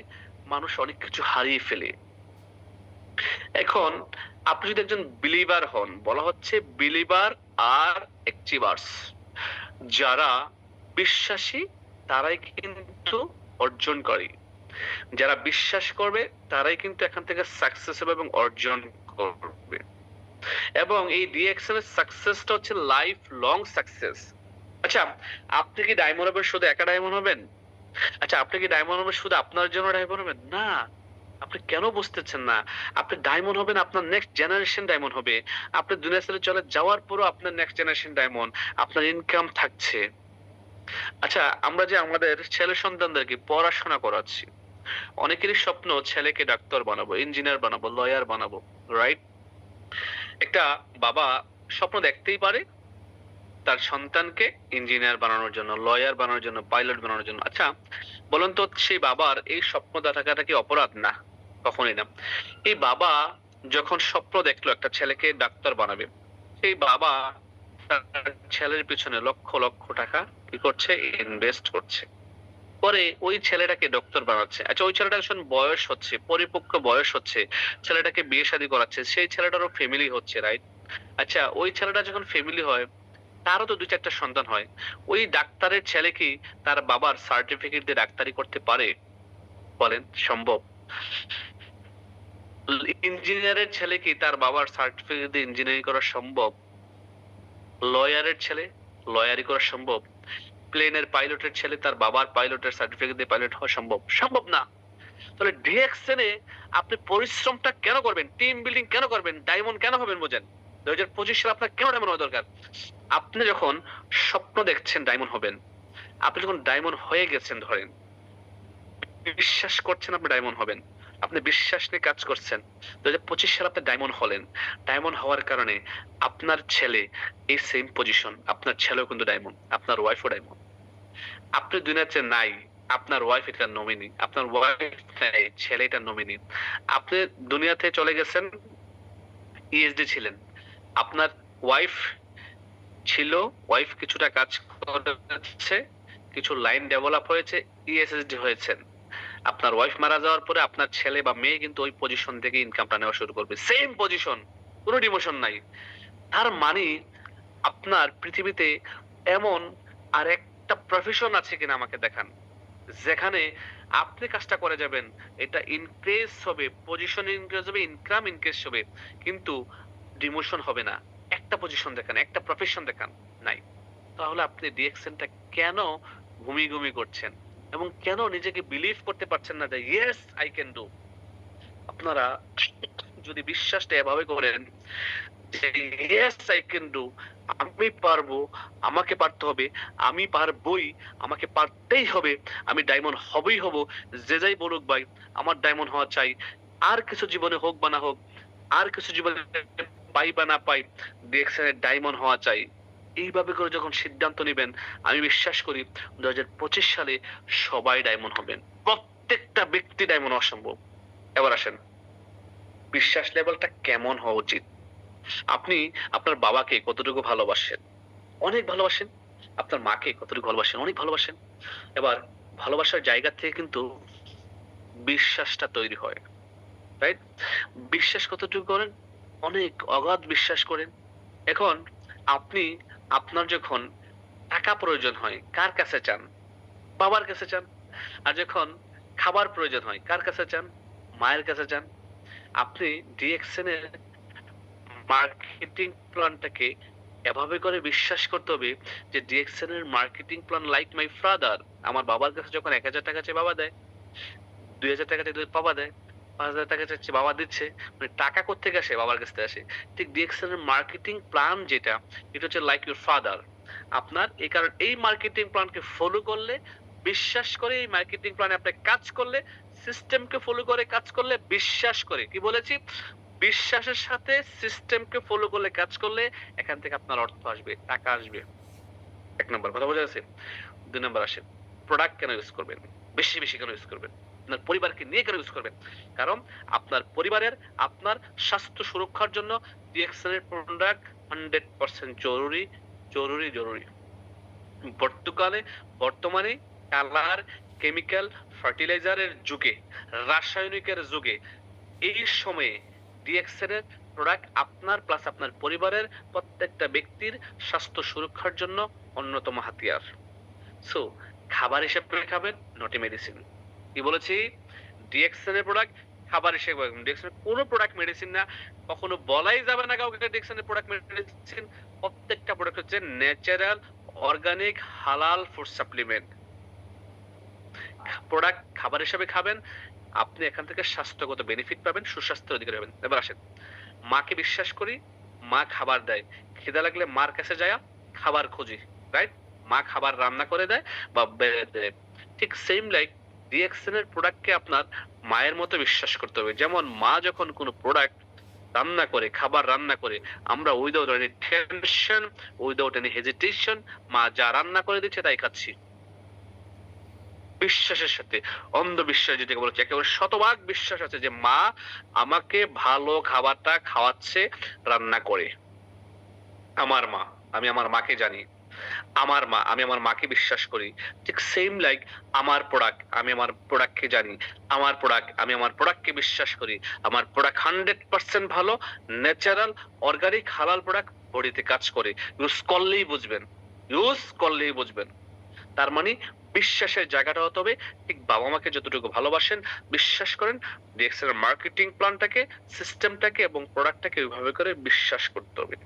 মানুষ অনেক কিছু হারিয়ে ফেলে। এখন আপনি যদি একজন বিলিভার হন, বলা হচ্ছে বিলিভার আর অ্যাচিভার্স। যারা বিশ্বাসী তারাই কিন্তু অর্জন করে। যারা বিশ্বাস করবে তারাই কিন্তু এখান থেকে সাকসেস হবে এবং অর্জন করবে। এবং এই ডিএক্সএন এর সাকসেসটা হচ্ছে লাইফ লং সাকসেস। আচ্ছা, আপনি কি ডায়মন্ড হবেন শুধু একা ডায়মন্ড হবেন? আচ্ছা, আপনি কি ডায়মন্ড হবেন শুধু আপনার জন্য ডায়মন্ড হবেন? না। আপনি কেন বুঝতেছেন না? আপনি ডায়মন্ড হবেন, আপনার নেক্সট জেনারেশন ডায়মন্ড হবে। আপনি দুনিয়া ছেড়ে চলে যাওয়ার পরও আপনার নেক্সট জেনারেশন ডায়মন্ড, আপনার ইনকাম থাকছে। আচ্ছা, আমরা যে আমাদের ছেলে সন্তানদেরকে পড়াশোনা করাচ্ছি, অনেকেরই স্বপ্ন ছেলেকে ডাক্তার বানাবো, ইঞ্জিনিয়ার বানাবো, লয়ার বানাবো, রাইট? একটা বাবা স্বপ্ন দেখতেই পারে তার সন্তানকে ইঞ্জিনিয়ার বানানোর জন্য, লয়ার বানানোর জন্য, পাইলট বানানোর জন্য। আচ্ছা, বলুন তো সেই বাবার এই স্বপ্ন দেখাটা কি অপরাধ? না, কখনোই না। এই বাবা যখন স্বপ্ন দেখলো একটা ছেলেকে ডাক্তার বানাবে, সেই বাবা তার ছেলের পিছনে লক্ষ লক্ষ টাকা কি করছে? ইনভেস্ট করছে। পরে ওই ছেলেটাকে ডক্টর বানাচ্ছে। আচ্ছা, ওই ছেলেটার যখন বয়স হচ্ছে, পরিপক্ক বয়স হচ্ছে, ছেলেটাকে বিয়ে শাদী করাচ্ছে, সেই ছেলেটারও ফ্যামিলি হচ্ছে, রাইট? আচ্ছা, ওই ছেলেটা যখন ফ্যামিলি হয়, তারও তো ২-৪ টা সন্তান হয়। ওই ডাক্তারের ছেলে কি তার বাবার সার্টিফিকেট দিয়ে ডাক্তারি করতে পারে? বলেন, সম্ভব? ইঞ্জিনিয়ারের ছেলে কি তার বাবার সার্টিফিকেট দিয়ে ইঞ্জিনিয়ারিং করা সম্ভব? লয়ারের ছেলে লয়ারি করা সম্ভব? প্লেনের পাইলটের ছেলে তার বাবার পাইলটের সার্টিফিকেট দিয়ে পাইলট হওয়া সম্ভব? সম্ভব না। তাহলে ডিএক্সএন এ আপনি পরিশ্রমটা কেন করবেন? টিম বিল্ডিং কেন করবেন? ডায়মন্ড কেন হবেন বোঝেন? ২০২৫ সালে আপনার কেন ডায়মন্ড হওয়া দরকার? আপনি যখন স্বপ্ন দেখছেন ডায়মন্ড হবেন, আপনি যখন ডায়মন্ড হয়ে গেছেন ধরেন, বিশ্বাস করছেন আপনি ডায়মন্ড হবেন। আপনি বিশ্বাস নিয়ে কাজ করছেন। ২০২৫ সালে আপনি ডায়মন্ড হলেন। ডায়মন্ড হওয়ার কারণে আপনার ছেলে এই সেম পজিশন, আপনার ছেলেও কিন্তু ডায়মন্ড, আপনার ওয়াইফও ডায়মন্ড। আপনি দুনিয়াতে নাই, আপনার ওয়াইফ এটার নমিনি, আপনার ওয়াইফ নাই, ছেলে এটার নমিনি। আপনি দুনিয়াতে চলে গেছেন, ইএসডি ছিলেন। আপনার ওয়াইফ ছিল, ওয়াইফ কিছুটা কাজ করেছে, কিছু লাইন ডেভেলপ হয়েছে, ইএসএসডি হয়েছেন। আপনার ওয়াইফ মারা যাওয়ার পরে আপনার ছেলে বা মেয়ে কিন্তু ওই পজিশন থেকে ইনকামটা নেওয়া শুরু করবে। সেম পজিশন, কোনো ডিমোশন নাই। তার মানে আপনার পৃথিবীতে এমন আরেকটা প্রফেশন আছে কিনা আমাকে দেখান, যেখানে আপনি কাজটা করে যাবেন, এটা ইনক্রিজ হবে, পজিশন ইনক্রিজ হবে, ইনকাম ইনক্রিজ হবে, কিন্তু ডিমোশন হবে না। একটা পজিশন দেখান, একটা প্রফেশন দেখান, নাই। তাহলে আপনি ডিএক্সএনটা কেন ঘুমি করছেন এবং কেন নিজেকে বিলিভ করতে পারছেন না যে ইয়েস আই ক্যান ডু? আপনারা যদি বিশ্বাসটা এভাবে করেন যে ইয়েস আই ক্যান ডু, আমি পারবো, আমাকে পারতে হবে, আমি পারবই, আমাকে পারতেই হবে, আমি ডায়মন্ড হবই হব, যে যাই বলুক ভাই, আমার ডায়মন্ড হওয়া চাই। আর কিছু জীবনে হোক বা না হোক, আর কিছু জীবনে পাই বা না পাই ডিএক্সএন এর ডায়মন্ড হওয়া চাই। এইভাবে করে যখন সিদ্ধান্ত নিবেন, আমি বিশ্বাস করি 2025 সালে সবাই ডায়মন্ড হবেন। প্রত্যেকটা ব্যক্তি ডায়মন্ড হওয়া সম্ভব। এবার আসেন, বিশ্বাস লেভেলটা কেমন হওয়া উচিত? আপনি আপনার বাবাকে কতটুকু ভালোবাসেন? অনেক ভালোবাসেন। আপনার মাকে কতটুকু ভালোবাসেন? অনেক ভালোবাসেন। এবার ভালোবাসার জায়গা থেকে কিন্তু বিশ্বাসটা তৈরি হয়। রাইট? বিশ্বাস কতটুকু করেন? অনেক অগাধ বিশ্বাস করেন। এখন আপনি আপনার যখন টাকা প্রয়োজন হয় কার কাছে চান? বাবার কাছে চান। আর যখন খাবার প্রয়োজন হয় কার কাছে চান? মায়ের কাছে চান। আপনি ডিএক্সএন এর মার্কেটিং প্ল্যানটাকে এভাবে করে বিশ্বাস করতে হবে যে ডিএক্সএন এর marketing plan like my father. আমার বাবার কাছে যখন ১,০০০ টাকা চেয়ে বাবা দেয়, ২,০০০ টাকা চাইলে বাবা দেয়, ৫,০০০ টাকা চাচ্ছে বাবা দিচ্ছে। মানে টাকা কোত্থেকে আসে? বাবার কাছ থেকে আসে। ঠিক ডিএক্সএন এর মার্কেটিং প্ল্যান যেটা, এটা হচ্ছে লাইক ইউর ফাদার। আপনার এই কারণ এই মার্কেটিং প্ল্যানকে ফলো করলে, বিশ্বাস করে এই মার্কেটিং প্ল্যানে আপনি কাজ করলে, সিস্টেমকে ফলো করে কাজ করলে, বিশ্বাস করে কি বলেছি? বিশ্বাসের সাথে সিস্টেমকে ফলো করলে কাজ করলে এখান থেকে আপনার অর্থ আসবে, টাকা আসবে। ১ নাম্বার কথা বোঝা গেছে? ২ নাম্বার আসেন, প্রোডাক্ট কেন ইউজ করবেন? বেশি, বেশি কেন ইউজ করবেন? আপনার পরিবারকে নিয়ে কেন ইউজ করবেন? কারণ আপনার পরিবারের, আপনার স্বাস্থ্য সুরক্ষার জন্য ডিএক্সএন এর প্রোডাক্ট 100% জরুরি, জরুরি, জরুরি। পর্তুগালে বর্তমানে কালার, কেমিক্যাল, ফার্টিলাইজারের যুগে, রাসায়নিকের যুগে, এই সময়ে ডিএক্সএন এর প্রোডাক্ট আপনার প্লাস আপনার পরিবারের প্রত্যেকটা ব্যক্তির স্বাস্থ্য সুরক্ষার জন্য অন্যতম হাতিয়ার। সো খাবার হিসেবে খাবেন, নট এ মেডিসিন। কি বলেছি? ডিএক্সএন এর প্রোডাক্ট খাবার হিসেবে খাবেন। ডিএক্সএন এর কোনো প্রোডাক্ট মেডিসিন না। কখনো বলাই যাবে না কাউকে ডিএক্সএন এর প্রোডাক্ট মেডিসিন। প্রত্যেকটা প্রোডাক্ট হচ্ছে ন্যাচারাল, অর্গানিক, হালাল ফুড সাপ্লিমেন্ট। প্রোডাক্ট খাবার হিসেবে খাবেন, আপনি এখান থেকে স্বাস্থ্যগত বেনিফিট পাবেন, সুস্বাস্থ্যের অধিকারী হবেন। এবার আসেন, মাকে বিশ্বাস করি, মা খাবার দেয়। খিদা লাগলে মার কাছে যায়া খাবার খুঁজি। রাইট? মা খাবার রান্না করে দেয় বা বেড়ে দেয়। ঠিক সেম লাইক ডিএক্সএন এর প্রোডাক্টকে আপনার মায়ের মতো বিশ্বাস করতে হবে। যেমন মা যখন কোনো প্রোডাক্ট রান্না করে, খাবার রান্না করে, আমরা without any tension, without any hesitation মা যা রান্না করে দিচ্ছে তাই খাচ্ছি। বিশ্বাসের সাথে, অন্ধবিশ্বাস যেটাকে বলা হচ্ছে, একেবারে শতভাগ বিশ্বাস আছে যে মা আমাকে ভালো খাবারটা খাওয়াচ্ছে রান্না করে। আমার মা, আমি আমার মাকে জানি। আমার মা, আমি আমার মাকে বিশ্বাস করি। ঠিক সেম লাইক আমার প্রোডাক্ট, আমি আমার প্রোডাক্টকে জানি। আমার প্রোডাক্ট, আমি আমার প্রোডাক্টকে বিশ্বাস করি। আমার প্রোডাক্ট 100% ভালো, ন্যাচারাল, অর্গানিক, হালাল প্রোডাক্ট বডিতে কাজ করে। ইউজ করলেই বুঝবেন। ইউজ করলেই বুঝবেন। তার মানে বিশ্বাসের জায়গাটা হতে হবে ঠিক বাবা-মাকে যতটুকু ভালোবাসেন, বিশ্বাস করেন, ডিএক্সএন এর মার্কেটিং প্ল্যানটাকে, সিস্টেমটাকে এবং প্রোডাক্টটাকে ওইভাবে করে বিশ্বাস করতে হবে।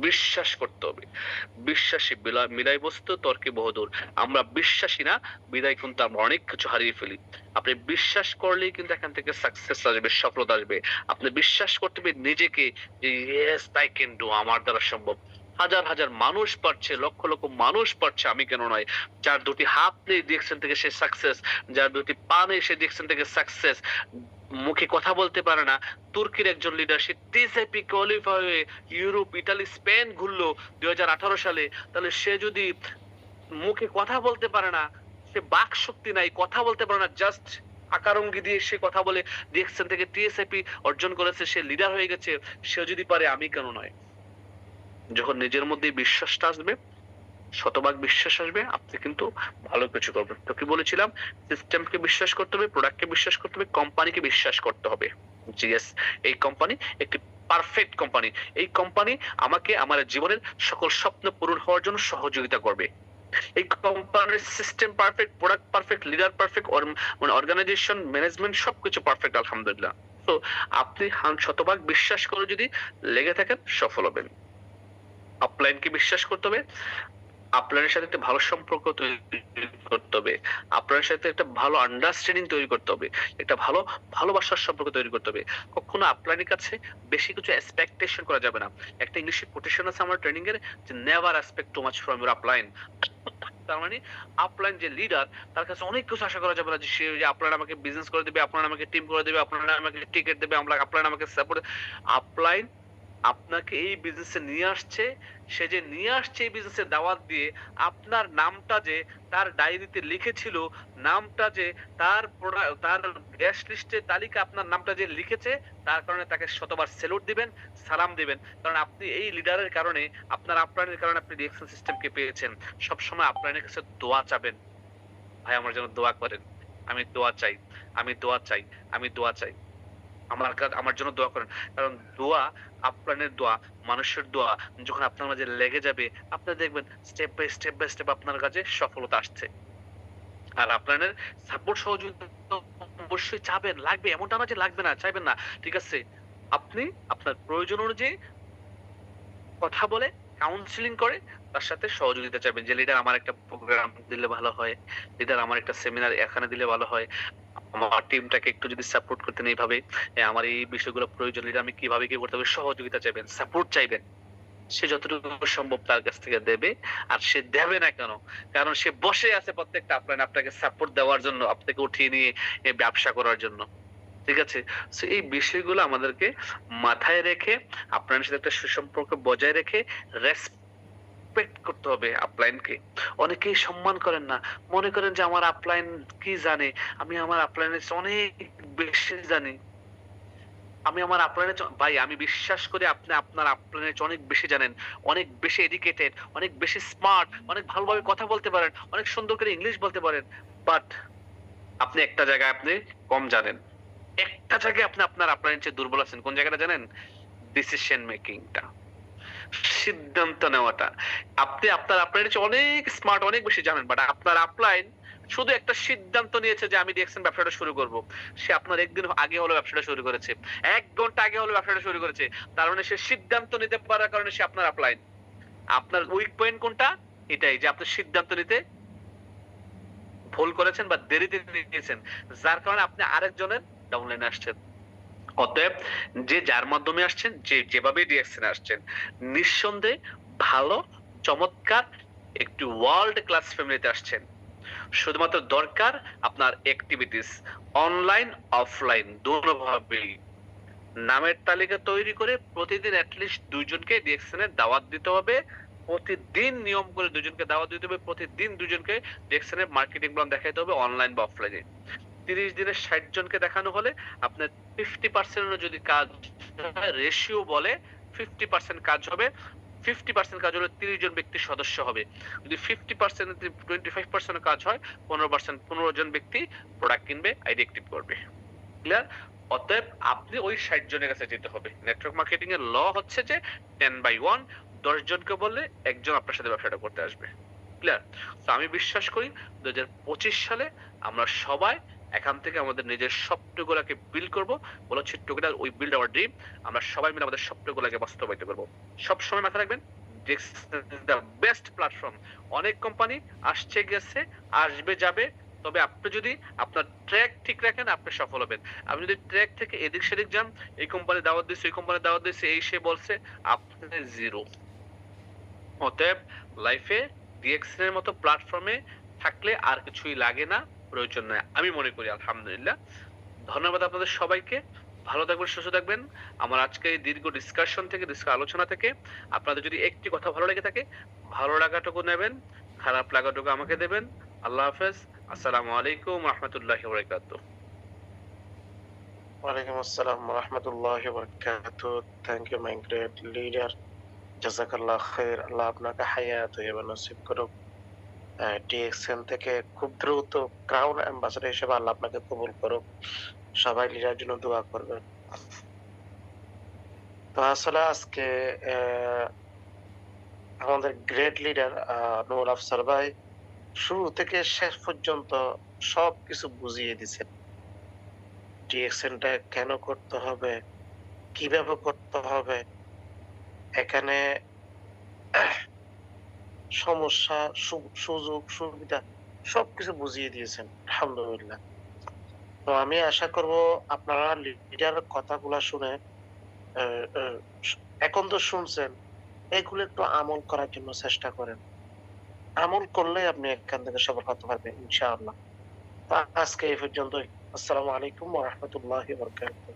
বিশ্বাস করতে হবে। বিশ্বাসী মিলাই বস্তু তর্কে বহুদূর। আমরা বিশ্বাসী না বিধায় কিন্তু আমরা অনেক কিছু হারিয়ে ফেলি। আপনি বিশ্বাস করলেই কিন্তু এখান থেকে সাকসেস আসবে, সফলতা আসবে। আপনি বিশ্বাস করতে হবে নিজেকে যে ইয়েস আই ক্যান ডু, আমার দ্বারা সম্ভব। হাজার, হাজার মানুষ পারছে, লক্ষ, লক্ষ মানুষ পারছে, আমি কেন নয়? যার ২ টি হাত নেই ডিএক্সএন থেকে সে সাকসেস, যার ২ টি পা নেই সে ডিএক্সএন থেকে সাকসেস। মুখে কথা বলতে পারে না, তুর্কির একজন লিডার সে টিএসআইপি কোয়ালিফাই হয়ে ইউরোপ, ইতালি, স্পেন ঘুরলো ২০১৮ সালে। তাহলে সে যদি মুখে কথা বলতে পারে না, সে বাক শক্তি নাই, কথা বলতে পারে না, জাস্ট আকারঙ্গি দিয়ে সে কথা বলে ডিএক্সএন থেকে টিএসআইপি অর্জন করেছে, সে লিডার হয়ে গেছে। সে যদি পারে আমি কেন নয়? যখন নিজের মধ্যে বিশ্বাসটা আসবে, শতভাগ বিশ্বাস আসবে, আপনি কিন্তু ভালো কিছু করবেন। তো কি বলেছিলাম? সিস্টেমকে বিশ্বাস করতে হবে, প্রোডাক্টকে বিশ্বাস করতে হবে, কোম্পানিকে বিশ্বাস করতে হবে। ইয়েস, এই কোম্পানি একটি পারফেক্ট কোম্পানি। এই কোম্পানি আমাকে আমার জীবনের সকল স্বপ্ন পূরণ হওয়ার জন্য সহযোগিতা করবে। এই কোম্পানির system perfect, product perfect, leader perfect, মানে অর্গানাইজেশন, ম্যানেজমেন্ট সবকিছু পারফেক্ট আলহামদুলিল্লাহ। তো আপনি শতভাগ বিশ্বাস করে যদি লেগে থাকেন সফল হবেন। আপলাইনকে বিশ্বাস করতে হবে, আপনার সাথে একটা ভালো সম্পর্ক তৈরি করতে হবে, আপনার সাথে একটা ভালো আন্ডারস্ট্যান্ডিং তৈরি করতে হবে, একটা ভালো ভালোবাসার সম্পর্ক তৈরি করতে হবে। কখনো আপনার কাছে বেশি কিছু এক্সপেকটেশন করা যাবে না। একটা ইংলিশে কোটেশন আছে আমার ট্রেনিং এর, যে never expect too much from your upline. তার মানে আপলাইন যে লিডার তার কাছে অনেক কিছু আশা করা যাবে না যে সে যে আপলাইন আমাকে বিজনেস করে দিবে, আপলাইন আমাকে টিম করে দিবে, আপলাইন আমাকে টিকেট দেবে, আপলাইন আমাকে সাপোর্ট। আপলাইন আপনাকে এই বিজনেসে নিয়ে আসছে। সে যে নিয়ে আসছে এই বিজনেসে দাওয়াত দিয়ে, আপনার নামটা যে তার ডায়েরিতে লিখেছিল, নামটা যে তার গেস্ট লিস্টের তালিকা আপনার নামটা যে লিখেছে, তার কারণে তাকে শতবার সেলুট দিবেন, সালাম দিবেন। কারণ আপনি এই লিডারের কারণে, আপনার আপলাইনের কারণে আপনি রিঅ্যাকশন সিস্টেমকে পেয়েছেন। সবসময় আপলাইনের কাছে দোয়া চাবেন। ভাই আমার জন্য দোয়া করেন। আমি দোয়া চাই, আমি দোয়া চাই, আমি দোয়া চাই। আমার জন্য দোয়া করেন। কারণ দোয়া, আপ্রাণের দোয়া, মানুষের দোয়া যখন আপনার মাঝে লেগে যাবে, আপনি দেখবেন স্টেপ বাই স্টেপ আপনার কাছে সফলতা আসছে। আর আপনাদের সাপোর্ট সহযোগিতা তো অবশ্যই চাবেন, লাগবে। এমনটা না যে লাগবে না, চাইবেন না। ঠিক আছে? আপনি আপনার প্রয়োজন অনুযায়ী কথা বলে, কাউন্সেলিং করে তার সাথে সহযোগিতা চাইবেন যে লিডার আমার একটা প্রোগ্রাম দিলে ভালো হয়, লিডার আমার একটা সেমিনার এখানে দিলে ভালো হয়, আমার টিমটাকে একটু যদি সাপোর্ট করতেন এইভাবে, আমার এই বিষয়গুলো প্রয়োজন, লিডার আমি কিভাবে কি করতে হবে, সহযোগিতা চাইবেন, সাপোর্ট চাইবেন। সে যতটুকু সম্ভব তার কাছ থেকে দেবে। আর সে দেবে না কেন? কারণ সে বসে আছে প্রত্যেকটা আপলাইন আপনাকে সাপোর্ট দেওয়ার জন্য, আপনাকে উঠিয়ে নিয়ে ব্যবসা করার জন্য। ঠিক আছে? সো এই বিষয়গুলো আমাদেরকে মাথায় রেখে, আপনার সাথে একটা সুসম্পর্ক বজায় রেখে রেসপেক্ট করতে হবে আপলাইনকে। অনেকেই সম্মান করেন না। মনে করেন যে আমার আপলাইন কি জানে? আমি আমার আপলাইনের চেয়ে অনেক বেশি জানি। আমি আমার আপলাইনের ভাই আমি বিশ্বাস করি আপনি আপনার আপলাইনের চেয়ে অনেক বেশি জানেন। অনেক বেশি এডুকেটেড, অনেক বেশি স্মার্ট, অনেক ভালোভাবে কথা বলতে পারেন, অনেক সুন্দর করে ইংলিশ বলতে পারেন। বাট আপনি একটা জায়গায় আপনি কম জানেন। একটা জায়গায় আপনি আপনার আপলাইনের চেয়ে দুর্বল আছেন। কোন জায়গাটা জানেন? ডিসিশন মেকিং টা। সিদ্ধান্ত নেওয়াটা। আপনি আপনার আপলাইনের চেয়ে অনেক স্মার্ট, অনেক বেশি জানেন। বাট আপনার আপলাইন শুধু একটা সিদ্ধান্ত নিয়েছে যে আমি ডিএক্সএন ব্যবসাটা শুরু করব। সে আপনার একদিন আগে হলো ব্যবসাটা শুরু করেছে। ১ ঘন্টা আগে হলো ব্যবসাটা শুরু করেছে। তার মানে সে সিদ্ধান্ত নিতে পারার কারণে সে আপনার আপলাইন। আপনার উইক পয়েন্ট কোনটা? এটাই যে আপনি সিদ্ধান্ত নিতে ভুল করেছেন বা দেরিতে নিয়েছেন। যার কারণে আপনি আরেকজনের ডাউনলাইনে আসছেন। অতএব যে যার মাধ্যমে আসছেন, যে যেভাবে ডিএক্সএন আসছেন, নিঃসন্দেহে ভালো, চমৎকার একটি ওয়ার্ল্ড ক্লাস ফ্যামিলিতে আসছেন। শুধুমাত্র দরকার আপনার অ্যাক্টিভিটিস, অনলাইন, অফলাইন দোনোভাবেই। নামের তালিকা তৈরি করে প্রতিদিন এটলিস্ট ২ জনকে ডিএক্সএন এর দাওয়াত দিতে হবে। প্রতিদিন নিয়ম করে ২ জনকে দাওয়াত দিতে হবে। প্রতিদিন ২ জনকে ডিএক্সএন এর মার্কেটিং প্ল্যান দেখাইতে হবে অনলাইন বা অফলাইনে। ৩০ দিনে ৬০ জনকে দেখানো হলে আপনার 50% এরও যদি কাজ হয়, রেশিও বলে 50% কাজ হবে। 50% কাজ হলে ৩০ জন ব্যক্তি সদস্য হবে। যদি 50% এ 25% কাজ হয়, 15 জন ব্যক্তি প্রোডাক্ট কিনবে, আইডি অ্যাক্টিভ করবে। ক্লিয়ার? অতএব আপনি ওই ৬০ জনের কাছে যেতে হবে। নেটওয়ার্ক মার্কেটিং এর ল হচ্ছে যে 10/1, ১০ জনকে বললে একজন আপনার সাথে ব্যবসাটা করতে আসবে। ক্লিয়ার? তো আমি বিশ্বাস করি ২০২৫ সালে আমরা সবাই এখান থেকে আমাদের নিজের স্বপ্নগুলোকে বিল্ড করব। বলা হচ্ছে together we build our dream. আমরা সবাই মিলে আমাদের স্বপ্নগুলোকে বাস্তবায়িত করব। সবসময় মাথায় রাখবেন দ্য বেস্ট প্ল্যাটফর্ম। অনেক কোম্পানি আসছে গেছে, আসবে যাবে। তবে আপনি যদি আপনার ট্র্যাক ঠিক রাখেন আপনি সফল হবেন। আপনি যদি ট্র্যাক থেকে এদিক সেদিক যান, এই কোম্পানি দাওয়াত দিচ্ছে, ওই কোম্পানি দাওয়াত দিচ্ছে, এই সে বলছে, আপনি জিরো। অতএব লাইফে ডিএক্সএন এর মতো প্ল্যাটফর্মে থাকলে আর কিছুই লাগে না, প্রয়োজন নাই। আমি মনে করি আলহামদুলিল্লাহ। ধন্যবাদ আপনাদের সবাইকে। ভালো থাকবেন, সুস্থ থাকবেন। আমার আজকে এই দীর্ঘ ডিসকাশন থেকে, দীর্ঘ আলোচনা থেকে আপনাদের যদি একটি কথা ভালো লেগে থাকে, ভালো লাগাটুকু নেবেন, খারাপ লাগাটুকু আমাকে দেবেন। আল্লাহ হাফেজ। আসসালামু আলাইকুম ওয়া রাহমাতুল্লাহি ওয়া বারাকাতুহু। ওয়ালাইকুম আসসালাম ওয়া রাহমাতুল্লাহি ওয়া বারাকাতুহু। Thank you my great leader. জাযাকাল্লাহ খাইর। আল্লাহ আপনাকে হায়াত তয়্যিবা নসিব করুক। ডিএক্সএন থেকে খুব দ্রুত ক্রাউন অ্যাম্বাসেডর হিসেবে আল্লাহ আপনাকে কবুল করুক। সবাই লিডার জন্য দোয়া করবেন। তো আসলে আজকে আমাদের গ্রেট লিডার নুরুল আফসার ভাই শুরু থেকে শেষ পর্যন্ত সবকিছু বুঝিয়ে দিছেন। ডিএক্সএনটা কেন করতে হবে, কিভাবে করতে হবে, এখানে সমস্যা, সুযোগ, সুবিধা সবকিছু বুঝিয়ে দিয়েছেন। আলহামদুলিল্লাহ। তো আমি আশা করব আপনারা লিডারের কথাগুলা শুনে আ আ এখন তো শুনছেন, এগুলো একটু আমল করার জন্য চেষ্টা করেন। আমল করলে আপনি এখান থেকে সফল হতে পারবেন ইনশাআল্লাহ। তো আজকে এই পর্যন্তই। আসসালামু আলাইকুম ওয়া রাহমাতুল্লাহি ওয়া বারাকাতুহু।